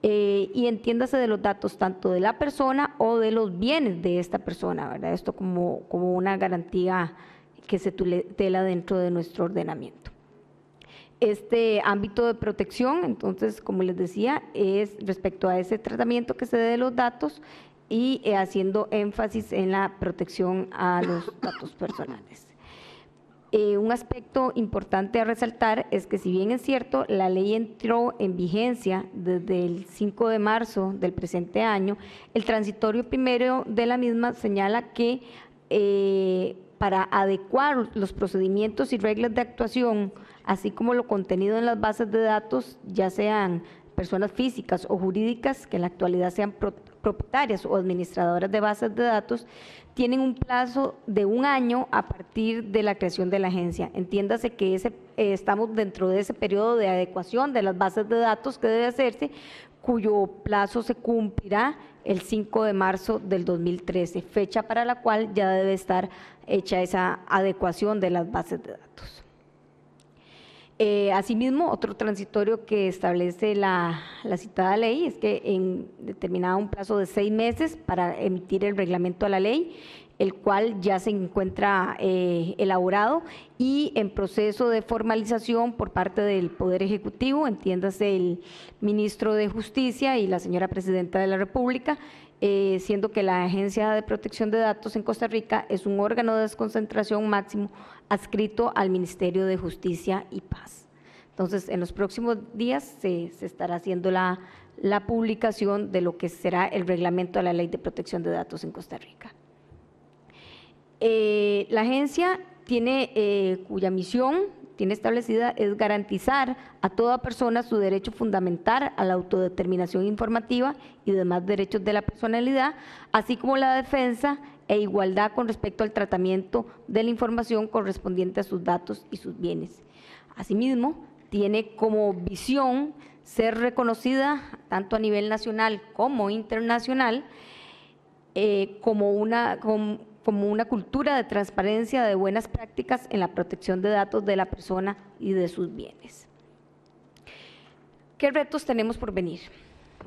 y entiéndase de los datos tanto de la persona o de los bienes de esta persona, ¿verdad? Esto como una garantía que se tutela dentro de nuestro ordenamiento. Este ámbito de protección, entonces, como les decía, es respecto a ese tratamiento que se dé de los datos y haciendo énfasis en la protección a los datos personales. Un aspecto importante a resaltar es que, si bien es cierto, la ley entró en vigencia desde el 5 de marzo del presente año, el transitorio primero de la misma señala que para adecuar los procedimientos y reglas de actuación, así como lo contenido en las bases de datos, ya sean personas físicas o jurídicas que en la actualidad sean propietarias o administradoras de bases de datos, tienen un plazo de 1 año a partir de la creación de la agencia. Entiéndase que estamos dentro de ese periodo de adecuación de las bases de datos que debe hacerse, cuyo plazo se cumplirá el 5 de marzo del 2013, fecha para la cual ya debe estar hecha esa adecuación de las bases de datos. Asimismo, otro transitorio que establece la citada ley es que en determinado un plazo de 6 meses para emitir el reglamento a la ley, el cual ya se encuentra elaborado y en proceso de formalización por parte del Poder Ejecutivo, entiéndase el Ministro de Justicia y la señora Presidenta de la República, siendo que la Agencia de Protección de Datos en Costa Rica es un órgano de desconcentración máximo adscrito al Ministerio de Justicia y Paz. Entonces, en los próximos días se estará haciendo la publicación de lo que será el reglamento de la Ley de Protección de Datos en Costa Rica. La agencia tiene, cuya misión tiene establecida es garantizar a toda persona su derecho fundamental a la autodeterminación informativa y demás derechos de la personalidad, así como la defensa e igualdad con respecto al tratamiento de la información correspondiente a sus datos y sus bienes. Asimismo, tiene como visión ser reconocida tanto a nivel nacional como internacional como una cultura de transparencia de buenas prácticas en la protección de datos de la persona y de sus bienes. ¿Qué retos tenemos por venir?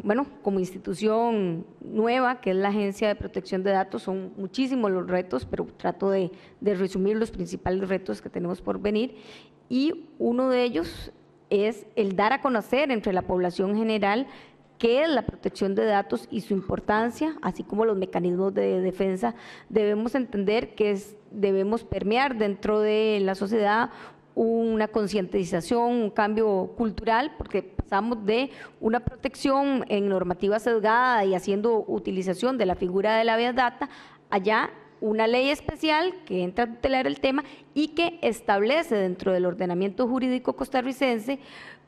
Bueno, como institución nueva, que es la Agencia de Protección de Datos, son muchísimos los retos, pero trato de resumir los principales retos que tenemos por venir, y uno de ellos es el dar a conocer entre la población general qué es la protección de datos y su importancia, así como los mecanismos de defensa. Debemos entender que debemos permear dentro de la sociedad una concientización, un cambio cultural, porque pasamos de una protección en normativa sesgada y haciendo utilización de la figura de la habeas data, allá una ley especial que entra a tutelar el tema y que establece dentro del ordenamiento jurídico costarricense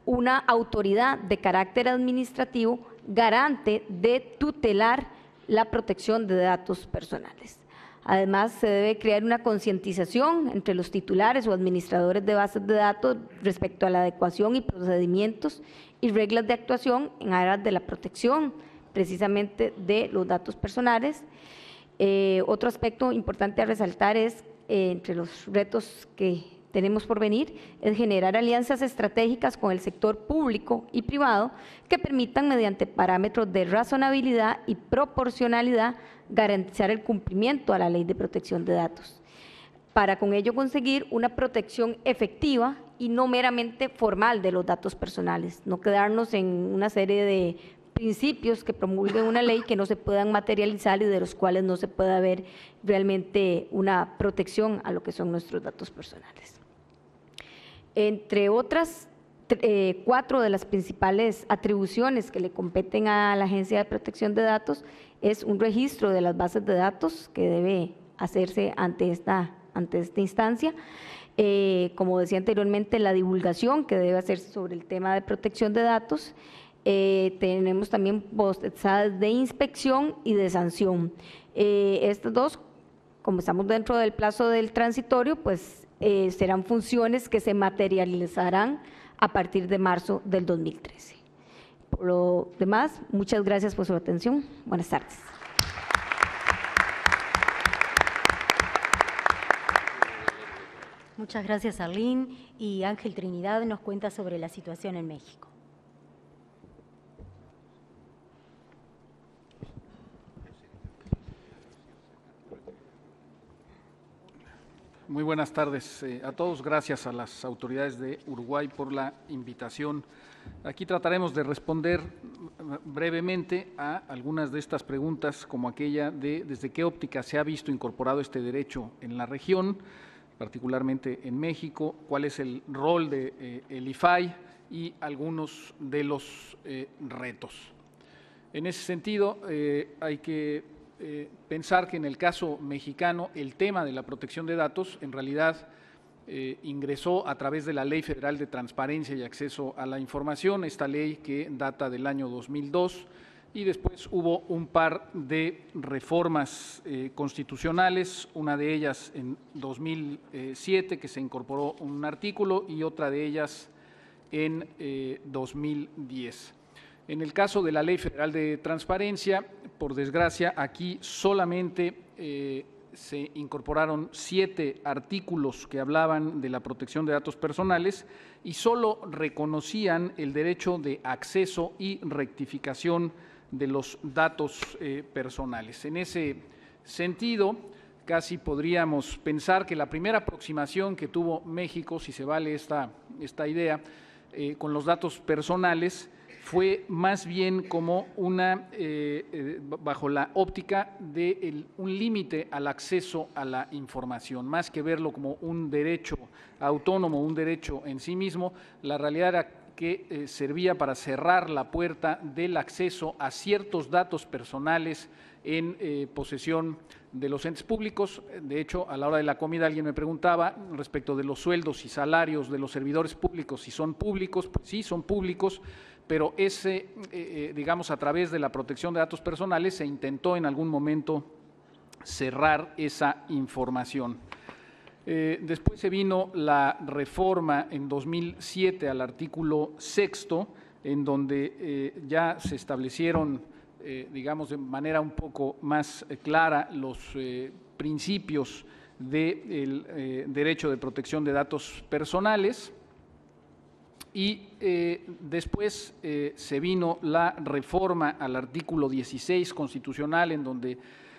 una autoridad de carácter administrativo garante de tutelar la protección de datos personales. Además, se debe crear una concientización entre los titulares o administradores de bases de datos respecto a la adecuación y procedimientos y reglas de actuación en aras de la protección precisamente de los datos personales. Otro aspecto importante a resaltar es, entre los retos que tenemos por venir es generar alianzas estratégicas con el sector público y privado que permitan, mediante parámetros de razonabilidad y proporcionalidad, garantizar el cumplimiento a la Ley de Protección de Datos, para con ello conseguir una protección efectiva y no meramente formal de los datos personales, no quedarnos en una serie de principios que promulguen una ley que no se puedan materializar y de los cuales no se pueda ver realmente una protección a lo que son nuestros datos personales. Entre otras, 4 de las principales atribuciones que le competen a la Agencia de Protección de Datos es un registro de las bases de datos que debe hacerse ante esta instancia. Como decía anteriormente, la divulgación que debe hacerse sobre el tema de protección de datos. Tenemos también potestades de inspección y de sanción. Estas dos, como estamos dentro del plazo del transitorio, pues serán funciones que se materializarán a partir de marzo del 2013. Por lo demás, muchas gracias por su atención. Buenas tardes. Muchas gracias, Arlene. Y Ángel Trinidad nos cuenta sobre la situación en México. Muy buenas tardes a todos. Gracias a las autoridades de Uruguay por la invitación. Aquí trataremos de responder brevemente a algunas de estas preguntas, como aquella de desde qué óptica se ha visto incorporado este derecho en la región, particularmente en México, cuál es el rol de el IFAI y algunos de los retos. En ese sentido, hay que pensar que en el caso mexicano el tema de la protección de datos en realidad ingresó a través de la Ley Federal de Transparencia y Acceso a la Información, esta ley que data del año 2002, y después hubo un par de reformas constitucionales, una de ellas en 2007 que se incorporó un artículo y otra de ellas en 2010. En el caso de la Ley Federal de Transparencia, por desgracia, aquí solamente se incorporaron 7 artículos que hablaban de la protección de datos personales y solo reconocían el derecho de acceso y rectificación de los datos personales. En ese sentido, casi podríamos pensar que la primera aproximación que tuvo México, si se vale esta idea, con los datos personales, fue más bien como una, bajo la óptica de un límite al acceso a la información, más que verlo como un derecho autónomo, un derecho en sí mismo. La realidad era que servía para cerrar la puerta del acceso a ciertos datos personales en posesión de los entes públicos. De hecho, a la hora de la comida alguien me preguntaba respecto de los sueldos y salarios de los servidores públicos, si son públicos. Pues sí, son públicos, pero digamos, a través de la protección de datos personales se intentó en algún momento cerrar esa información. Después se vino la reforma en 2007 al artículo 6º, en donde ya se establecieron, digamos, de manera un poco más clara los principios del derecho de protección de datos personales. Y después se vino la reforma al artículo 16 constitucional, en donde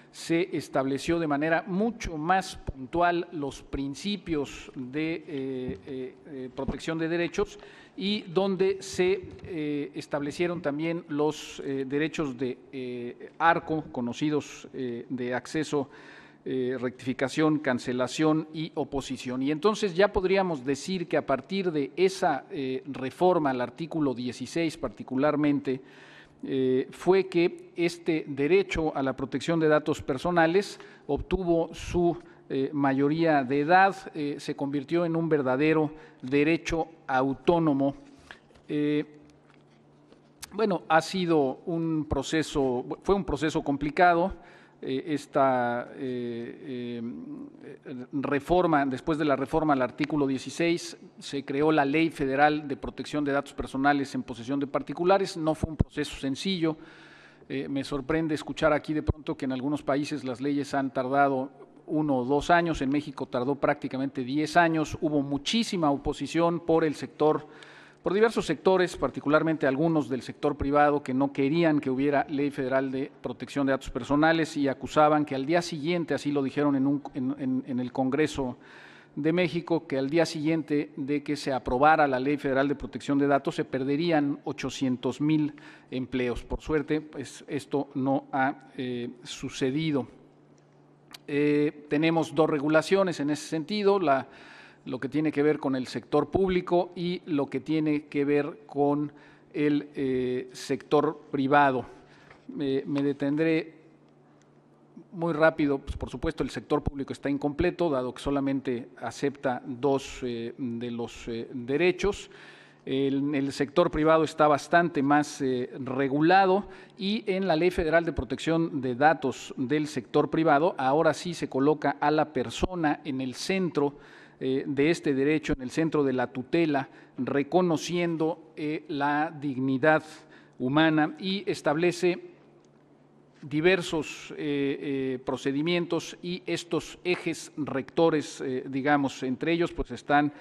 se estableció de manera mucho más puntual los principios de protección de derechos y donde se establecieron también los derechos de ARCO, conocidos de acceso, rectificación, cancelación y oposición. Y entonces ya podríamos decir que a partir de esa reforma al artículo 16 particularmente, fue que este derecho a la protección de datos personales obtuvo su mayoría de edad, se convirtió en un verdadero derecho autónomo. Bueno, ha sido un proceso, fue un proceso complicado. Esta reforma, después de la reforma al artículo 16, se creó la Ley Federal de Protección de Datos Personales en posesión de particulares. No fue un proceso sencillo. Me sorprende escuchar aquí de pronto que en algunos países las leyes han tardado 1 o 2 años, en México tardó prácticamente 10 años, hubo muchísima oposición por diversos sectores, particularmente algunos del sector privado que no querían que hubiera Ley Federal de Protección de Datos Personales y acusaban que al día siguiente, así lo dijeron en el Congreso de México, que al día siguiente de que se aprobara la Ley Federal de Protección de Datos se perderían 800,000 empleos. Por suerte, pues esto no ha sucedido. Tenemos 2 regulaciones en ese sentido, lo que tiene que ver con el sector público y lo que tiene que ver con el sector privado. Me detendré muy rápido. Pues por supuesto, el sector público está incompleto, dado que solamente acepta 2 de los derechos. El sector privado está bastante más regulado y en la Ley Federal de Protección de Datos del sector privado ahora sí se coloca a la persona en el centro de este derecho, en el centro de la tutela, reconociendo la dignidad humana y establece diversos procedimientos y estos ejes rectores, digamos, entre ellos pues están,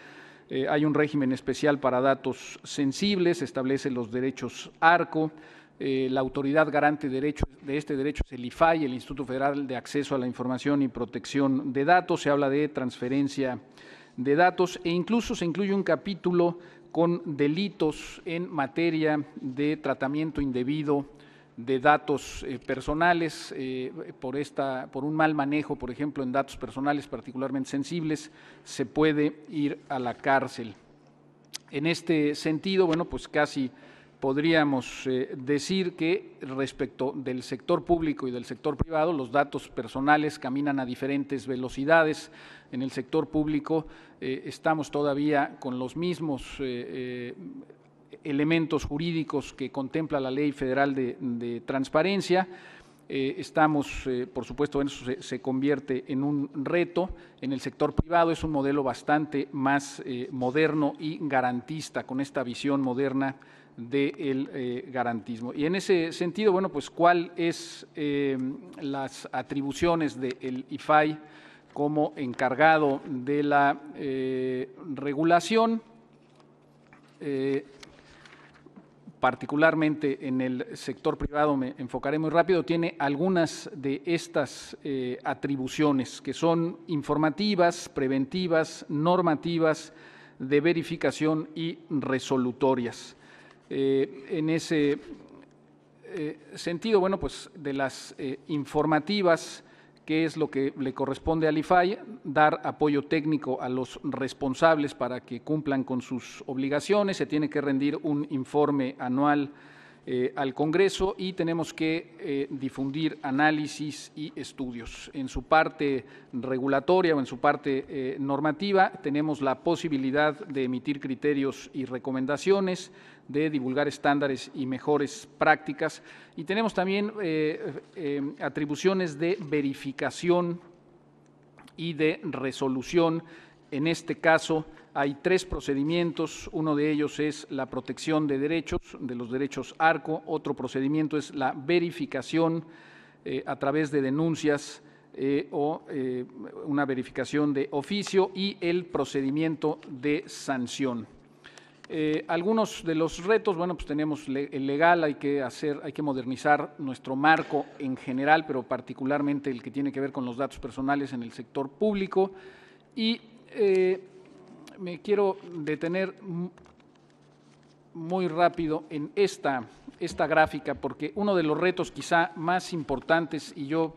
hay un régimen especial para datos sensibles, establece los derechos ARCO, la autoridad garante de este derecho es el IFAI, el Instituto Federal de Acceso a la Información y Protección de Datos, se habla de transferencia de datos e incluso se incluye un capítulo con delitos en materia de tratamiento indebido de datos personales por un mal manejo, por ejemplo, en datos personales particularmente sensibles, se puede ir a la cárcel. En este sentido, bueno, pues casi podríamos decir que respecto del sector público y del sector privado, los datos personales caminan a diferentes velocidades. En el sector público estamos todavía con los mismos elementos jurídicos que contempla la Ley Federal de Transparencia. Estamos, por supuesto, eso se convierte en un reto. En el sector privado es un modelo bastante más moderno y garantista, con esta visión moderna del garantismo. Y en ese sentido, bueno, pues cuál es las atribuciones del IFAI como encargado de la regulación, particularmente en el sector privado, me enfocaré muy rápido, tiene algunas de estas atribuciones que son informativas, preventivas, normativas, de verificación y resolutorias. En ese sentido, bueno, pues de las informativas, ¿qué es lo que le corresponde al IFAI? Dar apoyo técnico a los responsables para que cumplan con sus obligaciones, se tiene que rendir un informe anual al Congreso y tenemos que difundir análisis y estudios. En su parte regulatoria o en su parte normativa tenemos la posibilidad de emitir criterios y recomendaciones, de divulgar estándares y mejores prácticas y tenemos también atribuciones de verificación y de resolución. En este caso hay 3 procedimientos, uno de ellos es la protección de derechos, de los derechos ARCO, otro procedimiento es la verificación a través de denuncias o una verificación de oficio y el procedimiento de sanción. Algunos de los retos, bueno, pues tenemos el legal, hay que modernizar nuestro marco en general, pero particularmente el que tiene que ver con los datos personales en el sector público y me quiero detener muy rápido en esta gráfica porque uno de los retos quizá más importantes, y yo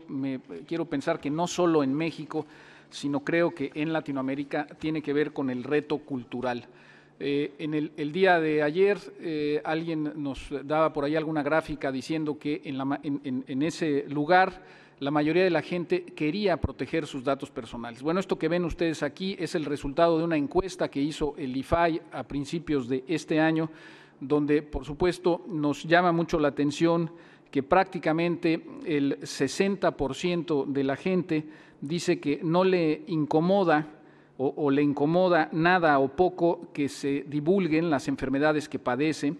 quiero pensar que no solo en México, sino creo que en Latinoamérica, tiene que ver con el reto cultural. En el día de ayer alguien nos daba por ahí alguna gráfica diciendo que en ese lugar la mayoría de la gente quería proteger sus datos personales. Bueno, esto que ven ustedes aquí es el resultado de una encuesta que hizo el IFAI a principios de este año, donde por supuesto nos llama mucho la atención que prácticamente el 60% de la gente dice que no le incomoda o le incomoda nada o poco que se divulguen las enfermedades que padece.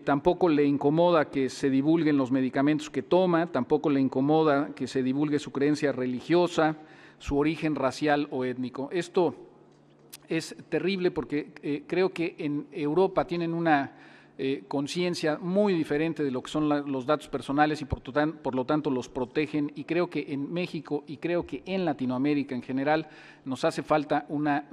Tampoco le incomoda que se divulguen los medicamentos que toma, tampoco le incomoda que se divulgue su creencia religiosa, su origen racial o étnico. Esto es terrible porque creo que en Europa tienen una conciencia muy diferente de lo que son los datos personales y por lo tanto los protegen, y creo que en México y creo que en Latinoamérica en general nos hace falta una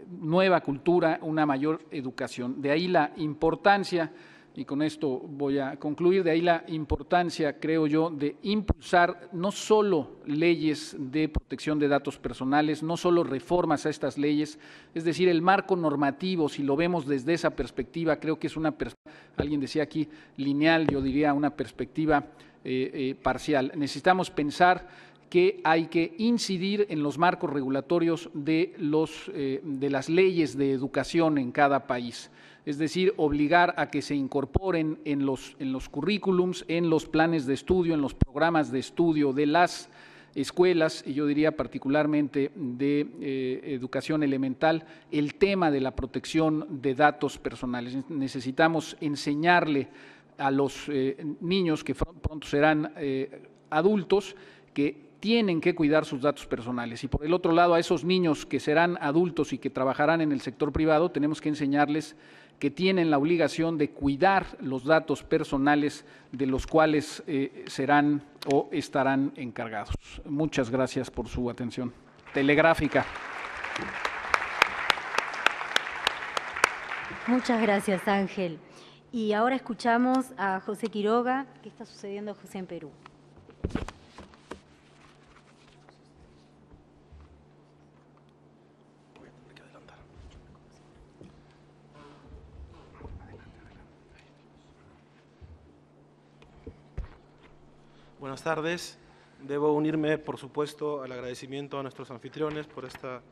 nueva cultura, una mayor educación. De ahí la importancia, y con esto voy a concluir, de ahí la importancia, creo yo, de impulsar no solo leyes de protección de datos personales, no solo reformas a estas leyes, es decir, el marco normativo, si lo vemos desde esa perspectiva, creo que es una perspectiva, alguien decía aquí, lineal, yo diría una perspectiva parcial. Necesitamos pensar que hay que incidir en los marcos regulatorios de las leyes de educación en cada país. Es decir, obligar a que se incorporen en los currículums, en los planes de estudio, en los programas de estudio de las escuelas, y yo diría particularmente de educación elemental, el tema de la protección de datos personales. Necesitamos enseñarle a los niños que pronto serán adultos que tienen que cuidar sus datos personales. Y por el otro lado, a esos niños que serán adultos y que trabajarán en el sector privado, tenemos que enseñarles que tienen la obligación de cuidar los datos personales de los cuales serán o estarán encargados. Muchas gracias por su atención telegráfica. Muchas gracias, Ángel. Y ahora escuchamos a José Quiroga. ¿Qué está sucediendo, José, en Perú? Buenas tardes. Debo unirme, por supuesto, al agradecimiento a nuestros anfitriones por esta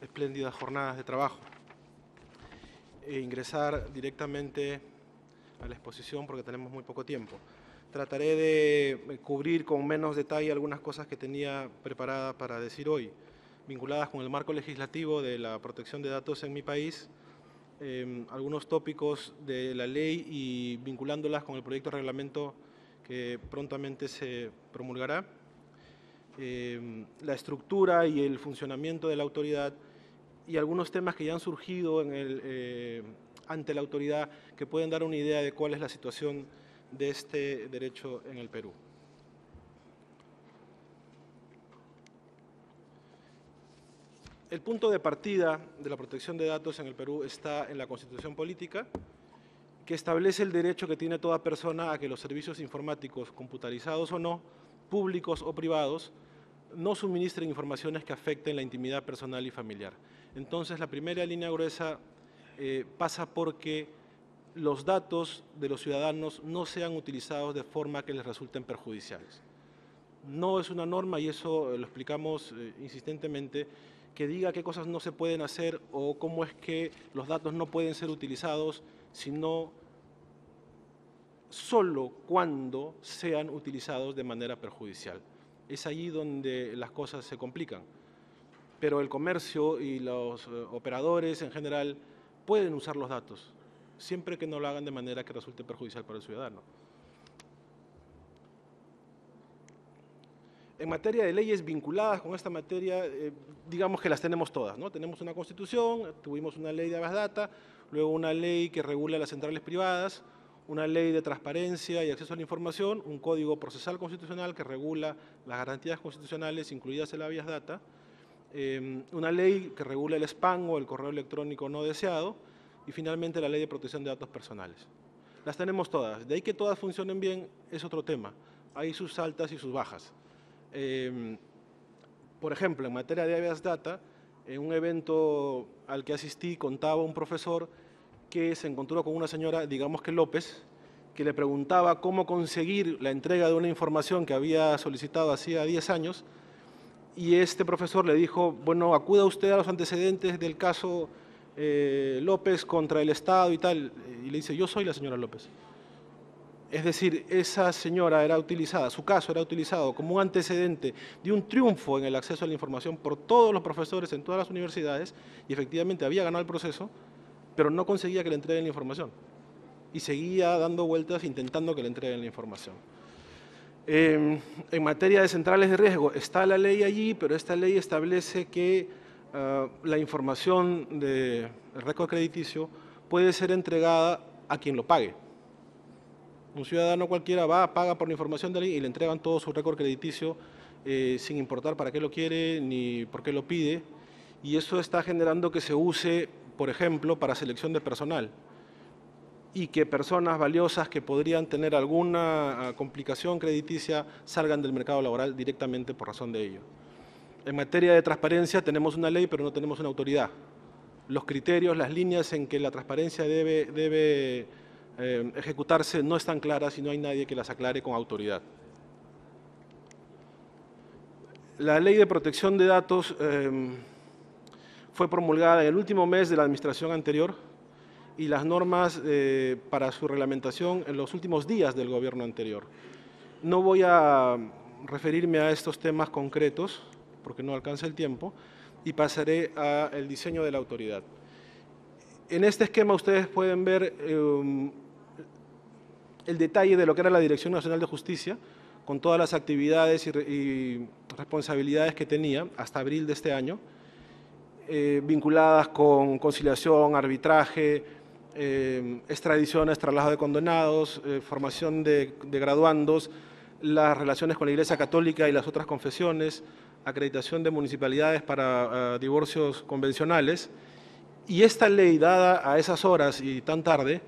espléndida jornada de trabajo. Ingresar directamente a la exposición porque tenemos muy poco tiempo. Trataré de cubrir con menos detalle algunas cosas que tenía preparadas para decir hoy, vinculadas con el marco legislativo de la protección de datos en mi país, algunos tópicos de la ley y vinculándolas con el proyecto de reglamento que prontamente se promulgará, la estructura y el funcionamiento de la autoridad y algunos temas que ya han surgido ante la autoridad que pueden dar una idea de cuál es la situación de este derecho en el Perú. El punto de partida de la protección de datos en el Perú está en la Constitución Política, que establece el derecho que tiene toda persona a que los servicios informáticos, computarizados o no, públicos o privados, no suministren informaciones que afecten la intimidad personal y familiar. Entonces, la primera línea gruesa pasa porque los datos de los ciudadanos no sean utilizados de forma que les resulten perjudiciales. No es una norma, y eso lo explicamos insistentemente, que diga qué cosas no se pueden hacer o cómo es que los datos no pueden ser utilizados, sino solo cuando sean utilizados de manera perjudicial. Es allí donde las cosas se complican. Pero el comercio y los operadores en general pueden usar los datos, siempre que no lo hagan de manera que resulte perjudicial para el ciudadano. En materia de leyes vinculadas con esta materia, digamos que las tenemos todas, ¿no? Tenemos una Constitución, tuvimos una ley de Big Data, luego una ley que regula las centrales privadas, una ley de transparencia y acceso a la información, un código procesal constitucional que regula las garantías constitucionales, incluidas en la Big Data, una ley que regula el spam o el correo electrónico no deseado, y finalmente la ley de protección de datos personales. Las tenemos todas. De ahí que todas funcionen bien es otro tema. Hay sus altas y sus bajas. Por ejemplo, en materia de Big Data, en un evento al que asistí contaba un profesor que se encontró con una señora, digamos que López, que le preguntaba cómo conseguir la entrega de una información que había solicitado hacía 10 años, y este profesor le dijo, bueno, acuda usted a los antecedentes del caso López contra el Estado y tal, y le dice, yo soy la señora López. Es decir, esa señora era utilizada, su caso era utilizado como un antecedente de un triunfo en el acceso a la información por todos los profesores en todas las universidades, y efectivamente había ganado el proceso, pero no conseguía que le entreguen la información. Y seguía dando vueltas intentando que le entreguen la información. En materia de centrales de riesgo, está la ley allí, pero esta ley establece que la información del récord crediticio puede ser entregada a quien lo pague. Un ciudadano cualquiera va, paga por la información de la ley y le entregan todo su récord crediticio sin importar para qué lo quiere ni por qué lo pide. Y eso está generando que se use, por ejemplo, para selección de personal, y que personas valiosas que podrían tener alguna complicación crediticia salgan del mercado laboral directamente por razón de ello. En materia de transparencia tenemos una ley, pero no tenemos una autoridad. Los criterios, las líneas en que la transparencia debe ejecutarse no están claras y no hay nadie que las aclare con autoridad. La Ley de Protección de Datos fue promulgada en el último mes de la administración anterior y las normas para su reglamentación en los últimos días del gobierno anterior. No voy a referirme a estos temas concretos, porque no alcanza el tiempo, y pasaré al diseño de la autoridad. En este esquema ustedes pueden ver el detalle de lo que era la Dirección Nacional de Justicia, con todas las actividades y responsabilidades que tenía hasta abril de este año, vinculadas con conciliación, arbitraje, extradiciones, traslado de condenados, formación de graduandos, las relaciones con la Iglesia Católica y las otras confesiones, acreditación de municipalidades para divorcios convencionales. Y esta ley, dada a esas horas y tan tarde,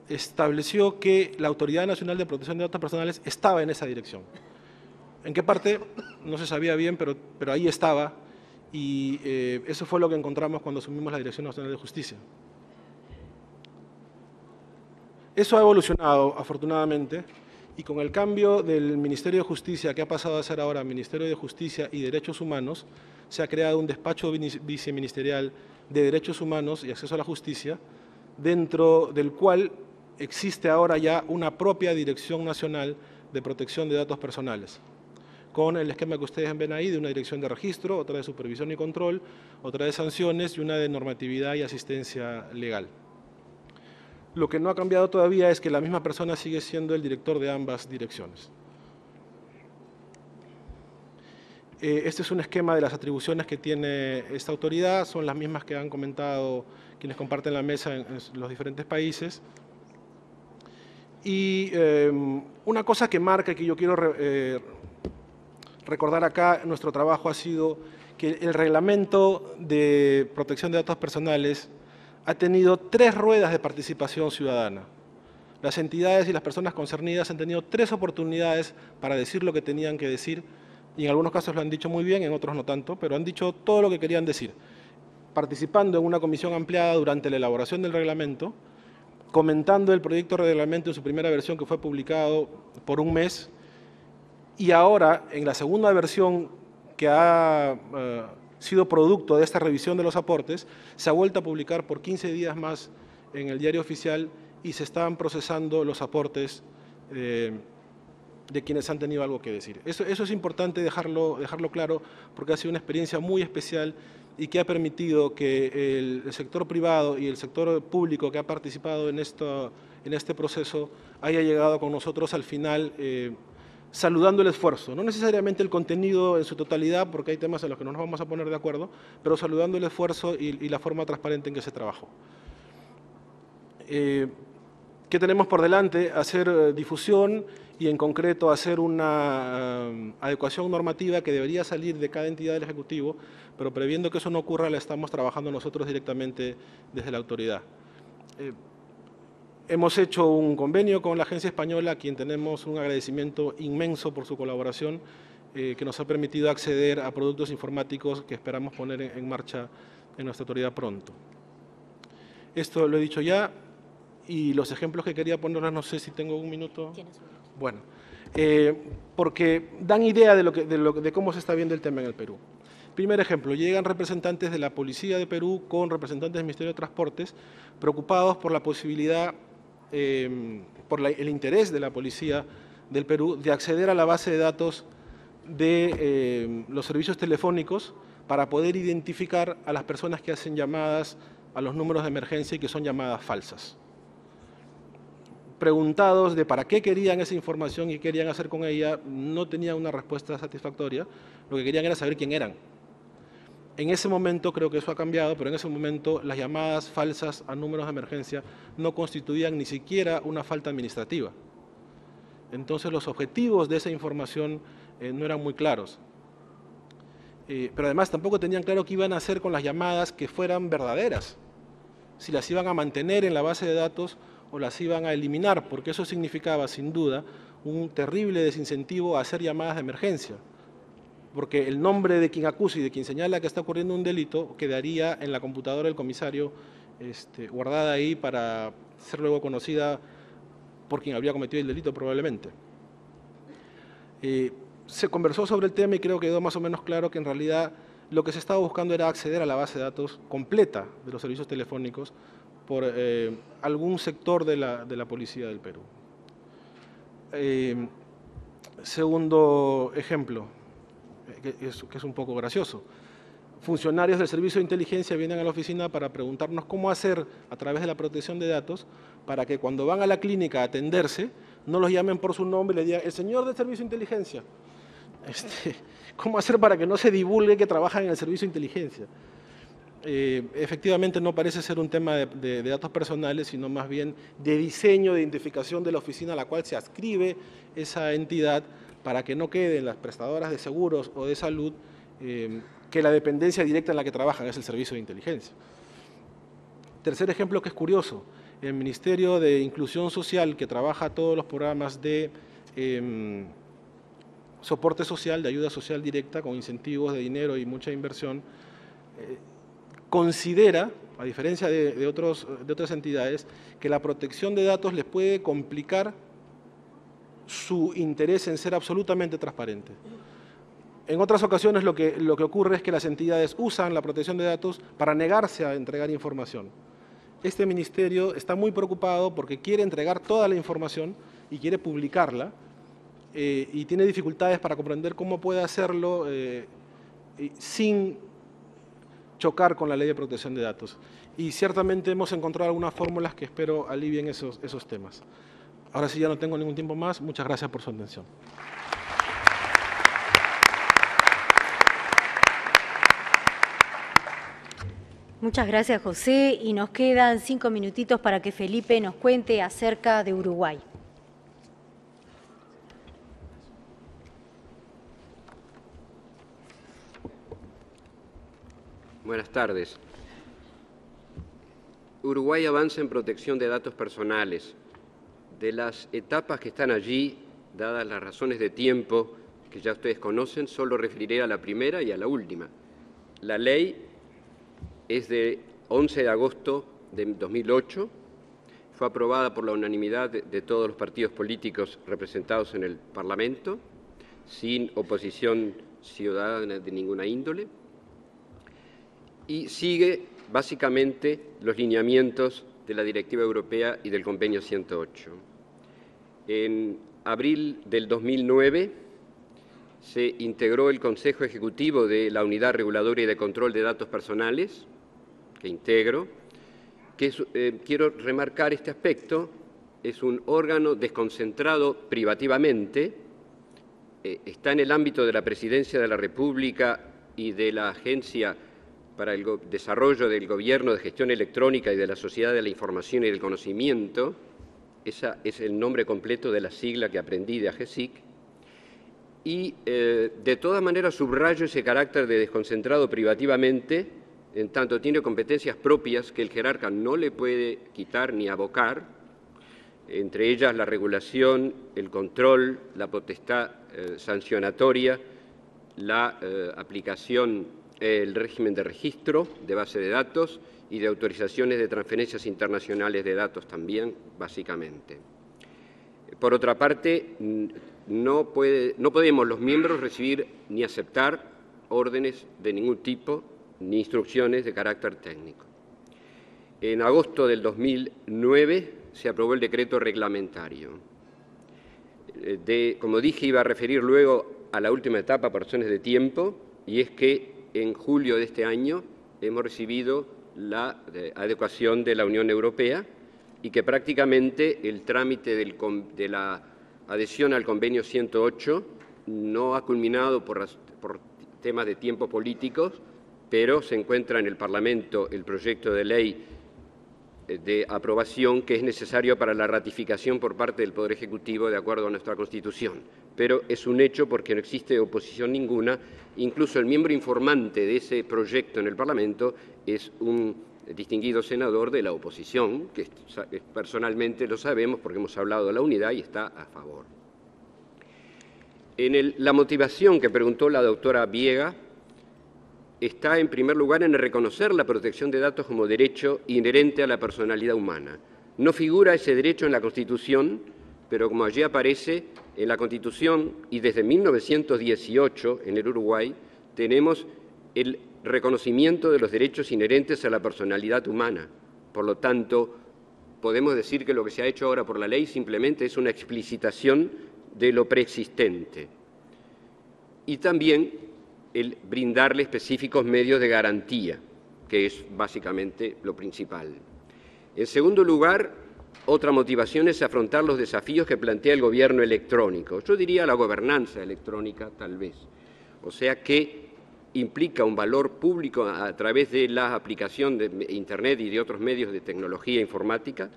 estableció que la Autoridad Nacional de Protección de Datos Personales estaba en esa dirección. ¿En qué parte? No se sabía bien, pero ahí estaba, y eso fue lo que encontramos cuando asumimos la Dirección Nacional de Justicia. Eso ha evolucionado, afortunadamente, y con el cambio del Ministerio de Justicia, que ha pasado a ser ahora Ministerio de Justicia y Derechos Humanos, se ha creado un despacho viceministerial de Derechos Humanos y Acceso a la Justicia, dentro del cual existe ahora ya una propia Dirección Nacional de Protección de Datos Personales, con el esquema que ustedes ven ahí de una dirección de registro, otra de supervisión y control, otra de sanciones y una de normatividad y asistencia legal. Lo que no ha cambiado todavía es que la misma persona sigue siendo el director de ambas direcciones. Este es un esquema de las atribuciones que tiene esta autoridad, son las mismas que han comentado quienes comparten la mesa en los diferentes países. Y una cosa que marca y que yo quiero recordar acá, nuestro trabajo ha sido que el reglamento de protección de datos personales ha tenido 3 ruedas de participación ciudadana. Las entidades y las personas concernidas han tenido 3 oportunidades para decir lo que tenían que decir, y en algunos casos lo han dicho muy bien, en otros no tanto, pero han dicho todo lo que querían decir, participando en una comisión ampliada durante la elaboración del reglamento, comentando el proyecto de reglamento en su primera versión, que fue publicado por un mes, y ahora, en la segunda versión que ha sido producto de esta revisión de los aportes, se ha vuelto a publicar por 15 días más en el Diario Oficial y se están procesando los aportes de quienes han tenido algo que decir. Eso es importante dejarlo claro, porque ha sido una experiencia muy especial y que ha permitido que el sector privado y el sector público que ha participado en este proceso haya llegado con nosotros al final saludando el esfuerzo, no necesariamente el contenido en su totalidad, porque hay temas en los que no nos vamos a poner de acuerdo, pero saludando el esfuerzo y la forma transparente en que se trabajó. ¿Qué tenemos por delante? Hacer difusión y en concreto hacer una adecuación normativa que debería salir de cada entidad del Ejecutivo, pero previendo que eso no ocurra, la estamos trabajando nosotros directamente desde la autoridad. Hemos hecho un convenio con la Agencia Española, a quien tenemos un agradecimiento inmenso por su colaboración, que nos ha permitido acceder a productos informáticos que esperamos poner en marcha en nuestra autoridad pronto. Esto lo he dicho ya, y los ejemplos que quería ponerles, no sé si tengo un minuto. Tienes un minuto. Bueno, porque dan idea de cómo se está viendo el tema en el Perú. Primer ejemplo, llegan representantes de la Policía de Perú con representantes del Ministerio de Transportes preocupados por la posibilidad, el interés de la Policía del Perú de acceder a la base de datos de los servicios telefónicos para poder identificar a las personas que hacen llamadas a los números de emergencia y que son llamadas falsas. preguntados de para qué querían esa información y qué querían hacer con ella, no tenían una respuesta satisfactoria. Lo que querían era saber quién eran. En ese momento, creo que eso ha cambiado, pero en ese momento las llamadas falsas a números de emergencia no constituían ni siquiera una falta administrativa. Entonces los objetivos de esa información no eran muy claros. Pero además tampoco tenían claro qué iban a hacer con las llamadas que fueran verdaderas. Si las iban a mantener en la base de datos o las iban a eliminar, porque eso significaba sin duda un terrible desincentivo a hacer llamadas de emergencia. Porque el nombre de quien acusa y de quien señala que está ocurriendo un delito quedaría en la computadora del comisario guardada ahí para ser luego conocida por quien habría cometido el delito probablemente. Se conversó sobre el tema y creo que quedó más o menos claro que en realidad lo que se estaba buscando era acceder a la base de datos completa de los servicios telefónicos por algún sector de la policía del Perú. Segundo ejemplo, que es un poco gracioso. Funcionarios del servicio de inteligencia vienen a la oficina para preguntarnos cómo hacer a través de la protección de datos para que cuando van a la clínica a atenderse no los llamen por su nombre y le digan el señor del servicio de inteligencia. ¿Cómo hacer para que no se divulgue que trabajan en el servicio de inteligencia? Efectivamente no parece ser un tema de datos personales, sino más bien de diseño, de identificación de la oficina a la cual se adscribe esa entidad para que no queden las prestadoras de seguros o de salud que la dependencia directa en la que trabajan es el servicio de inteligencia. Tercer ejemplo que es curioso, el Ministerio de Inclusión Social, que trabaja todos los programas de soporte social, de ayuda social directa, con incentivos de dinero y mucha inversión, considera, a diferencia de otras entidades, que la protección de datos les puede complicar su interés en ser absolutamente transparente. En otras ocasiones lo que ocurre es que las entidades usan la protección de datos para negarse a entregar información. Este ministerio está muy preocupado porque quiere entregar toda la información y quiere publicarla y tiene dificultades para comprender cómo puede hacerlo sin chocar con la ley de protección de datos. Y ciertamente hemos encontrado algunas fórmulas que espero alivien esos temas. Ahora sí ya no tengo ningún tiempo más. Muchas gracias por su atención. Muchas gracias, José. Y nos quedan 5 minutitos para que Felipe nos cuente acerca de Uruguay. Buenas tardes. Uruguay avanza en protección de datos personales. De las etapas que están allí, dadas las razones de tiempo que ya ustedes conocen, solo referiré a la primera y a la última. La ley es de 11 de agosto de 2008, fue aprobada por la unanimidad de todos los partidos políticos representados en el Parlamento, sin oposición ciudadana de ninguna índole, y sigue básicamente los lineamientos de la Directiva Europea y del Convenio 108. En abril del 2009 se integró el Consejo Ejecutivo de la Unidad Reguladora y de Control de Datos Personales, que integro, que quiero remarcar este aspecto, es un órgano desconcentrado privativamente, está en el ámbito de la Presidencia de la República y de la Agencia para el Desarrollo del Gobierno de Gestión Electrónica y de la Sociedad de la Información y del Conocimiento. Ese es el nombre completo de la sigla que aprendí de AGESIC. Y de todas maneras subrayo ese carácter de desconcentrado privativamente, en tanto tiene competencias propias que el jerarca no le puede quitar ni abocar, entre ellas la regulación, el control, la potestad sancionatoria, la aplicación, el régimen de registro de base de datos y de autorizaciones de transferencias internacionales de datos también, básicamente. Por otra parte, no podemos los miembros recibir ni aceptar órdenes de ningún tipo ni instrucciones de carácter técnico. En agosto del 2009 se aprobó el decreto reglamentario. Como dije, iba a referir luego a la última etapa por razones de tiempo, y es que en julio de este año hemos recibido la adecuación de la Unión Europea y que prácticamente el trámite de la adhesión al convenio 108 no ha culminado por temas de tiempo políticos, pero se encuentra en el Parlamento el proyecto de ley de aprobación que es necesario para la ratificación por parte del Poder Ejecutivo de acuerdo a nuestra Constitución. Pero es un hecho porque no existe oposición ninguna, incluso el miembro informante de ese proyecto en el Parlamento es un distinguido senador de la oposición, que personalmente lo sabemos porque hemos hablado de la unidad y está a favor. La motivación que preguntó la doctora Biega está en primer lugar en el reconocer la protección de datos como derecho inherente a la personalidad humana. No figura ese derecho en la Constitución, pero como allí aparece en la Constitución y desde 1918 en el Uruguay tenemos el reconocimiento de los derechos inherentes a la personalidad humana. Por lo tanto, podemos decir que lo que se ha hecho ahora por la ley simplemente es una explicitación de lo preexistente. Y también el brindarle específicos medios de garantía, que es básicamente lo principal. En segundo lugar, otra motivación es afrontar los desafíos que plantea el gobierno electrónico. Yo diría la gobernanza electrónica, tal vez. O sea que implica un valor público a través de la aplicación de Internet y de otros medios de tecnología informática,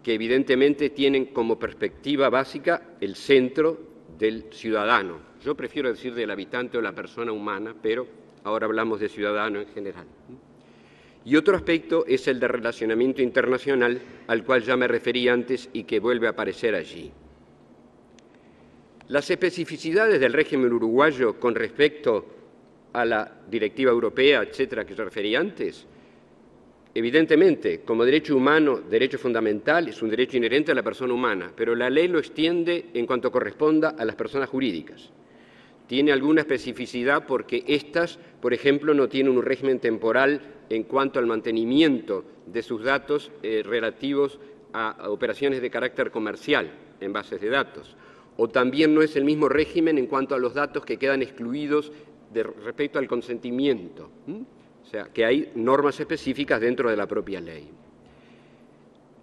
que evidentemente tienen como perspectiva básica el centro del ciudadano. Yo prefiero decir del habitante o la persona humana, pero ahora hablamos de ciudadano en general. Y otro aspecto es el de relacionamiento internacional, al cual ya me referí antes y que vuelve a aparecer allí. Las especificidades del régimen uruguayo con respecto a la directiva europea, etcétera, que yo referí antes, evidentemente, como derecho humano, derecho fundamental, es un derecho inherente a la persona humana, pero la ley lo extiende en cuanto corresponda a las personas jurídicas. Tiene alguna especificidad porque éstas, por ejemplo, no tienen un régimen temporal en cuanto al mantenimiento de sus datos relativos a operaciones de carácter comercial en bases de datos. O también no es el mismo régimen en cuanto a los datos que quedan excluidos respecto al consentimiento. O sea, que hay normas específicas dentro de la propia ley.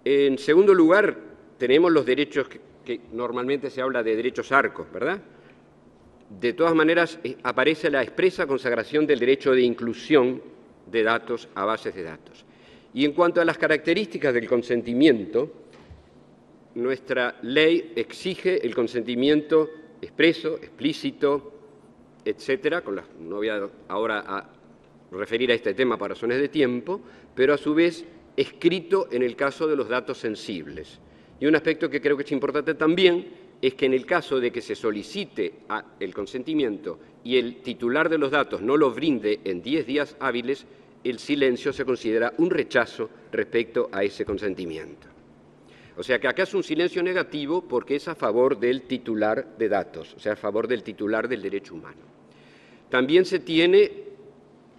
En segundo lugar, tenemos los derechos que normalmente se habla de derechos arcos, ¿verdad? De todas maneras, aparece la expresa consagración del derecho de inclusión de datos a bases de datos. Y en cuanto a las características del consentimiento, nuestra ley exige el consentimiento expreso, explícito, etcétera, no voy ahora a referir a este tema por razones de tiempo, pero a su vez escrito en el caso de los datos sensibles. Y un aspecto que creo que es importante también es que en el caso de que se solicite el consentimiento y el titular de los datos no lo brinde en 10 días hábiles, el silencio se considera un rechazo respecto a ese consentimiento. O sea que acá es un silencio negativo porque es a favor del titular de datos, o sea, a favor del titular del derecho humano. También se tiene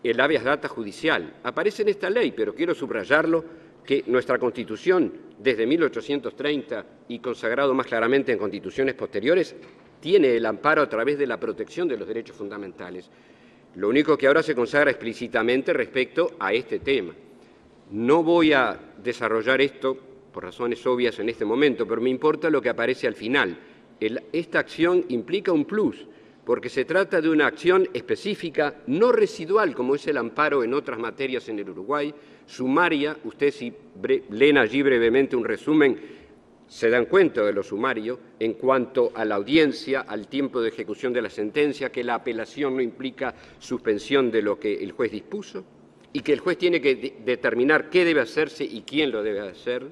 el habeas data judicial. Aparece en esta ley, pero quiero subrayarlo, que nuestra Constitución, desde 1830 y consagrado más claramente en constituciones posteriores, tiene el amparo a través de la protección de los derechos fundamentales. Lo único que ahora se consagra explícitamente respecto a este tema. No voy a desarrollar esto por razones obvias en este momento, pero me importa lo que aparece al final. Esta acción implica un plus, porque se trata de una acción específica, no residual, como es el amparo en otras materias en el Uruguay, sumaria. Ustedes si leen allí brevemente un resumen, se dan cuenta de lo sumario en cuanto a la audiencia, al tiempo de ejecución de la sentencia, que la apelación no implica suspensión de lo que el juez dispuso y que el juez tiene que determinar qué debe hacerse y quién lo debe hacer,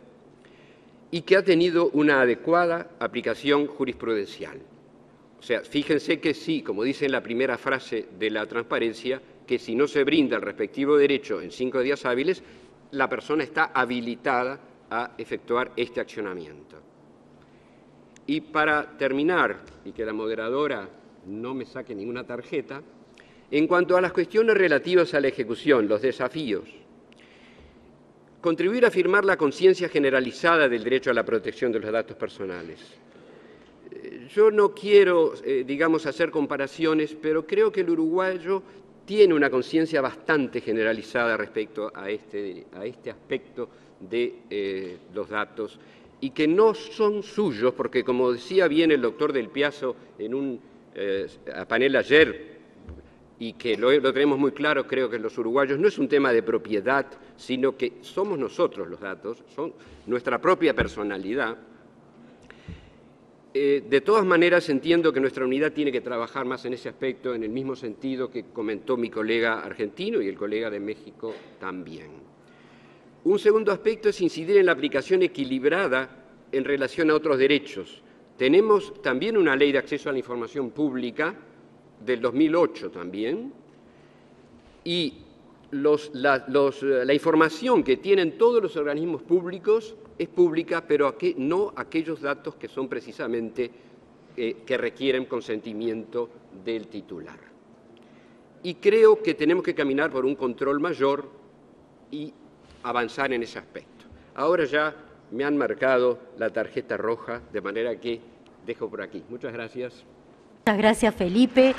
y que ha tenido una adecuada aplicación jurisprudencial. O sea, fíjense que sí, como dice en la primera frase de la transparencia, que si no se brinda el respectivo derecho en 5 días hábiles, la persona está habilitada a efectuar este accionamiento. Y para terminar, y que la moderadora no me saque ninguna tarjeta, en cuanto a las cuestiones relativas a la ejecución, los desafíos, contribuir a afirmar la conciencia generalizada del derecho a la protección de los datos personales. Yo no quiero, digamos, hacer comparaciones, pero creo que el uruguayo tiene una conciencia bastante generalizada respecto a este aspecto de los datos y que no son suyos, porque como decía bien el doctor Del Piazzo en un panel ayer, y que lo tenemos muy claro, creo que los uruguayos, no es un tema de propiedad, sino que somos nosotros los datos, son nuestra propia personalidad. De todas maneras, entiendo que nuestra unidad tiene que trabajar más en ese aspecto, en el mismo sentido que comentó mi colega argentino y el colega de México también. Un segundo aspecto es incidir en la aplicación equilibrada en relación a otros derechos. Tenemos también una ley de acceso a la información pública del 2008 también, y la información que tienen todos los organismos públicos es pública, pero no aquellos datos que son precisamente que requieren consentimiento del titular. Y creo que tenemos que caminar por un control mayor y avanzar en ese aspecto. Ahora ya me han marcado la tarjeta roja, de manera que dejo por aquí. Muchas gracias. Muchas gracias, Felipe.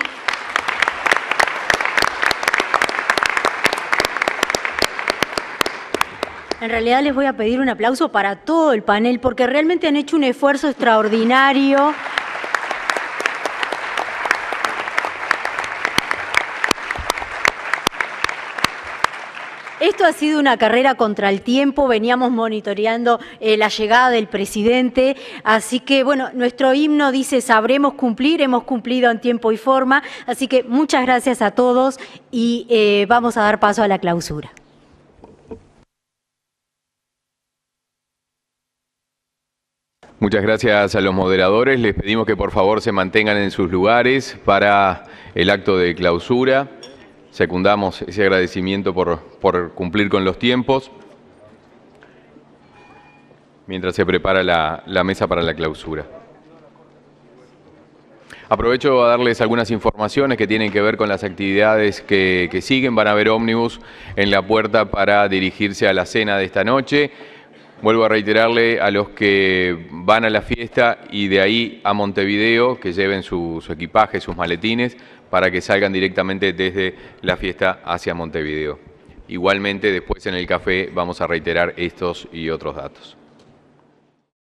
En realidad les voy a pedir un aplauso para todo el panel, porque realmente han hecho un esfuerzo extraordinario. Esto ha sido una carrera contra el tiempo, veníamos monitoreando la llegada del presidente, así que, bueno, nuestro himno dice sabremos cumplir, hemos cumplido en tiempo y forma, así que muchas gracias a todos y vamos a dar paso a la clausura. Muchas gracias a los moderadores. Les pedimos que por favor se mantengan en sus lugares para el acto de clausura. Secundamos ese agradecimiento por cumplir con los tiempos. Mientras se prepara la mesa para la clausura. Aprovecho a darles algunas informaciones que tienen que ver con las actividades que siguen. Van a haber ómnibus en la puerta para dirigirse a la cena de esta noche. Vuelvo a reiterarle a los que van a la fiesta y de ahí a Montevideo que lleven su equipaje, sus maletines, para que salgan directamente desde la fiesta hacia Montevideo. Igualmente, después en el café vamos a reiterar estos y otros datos.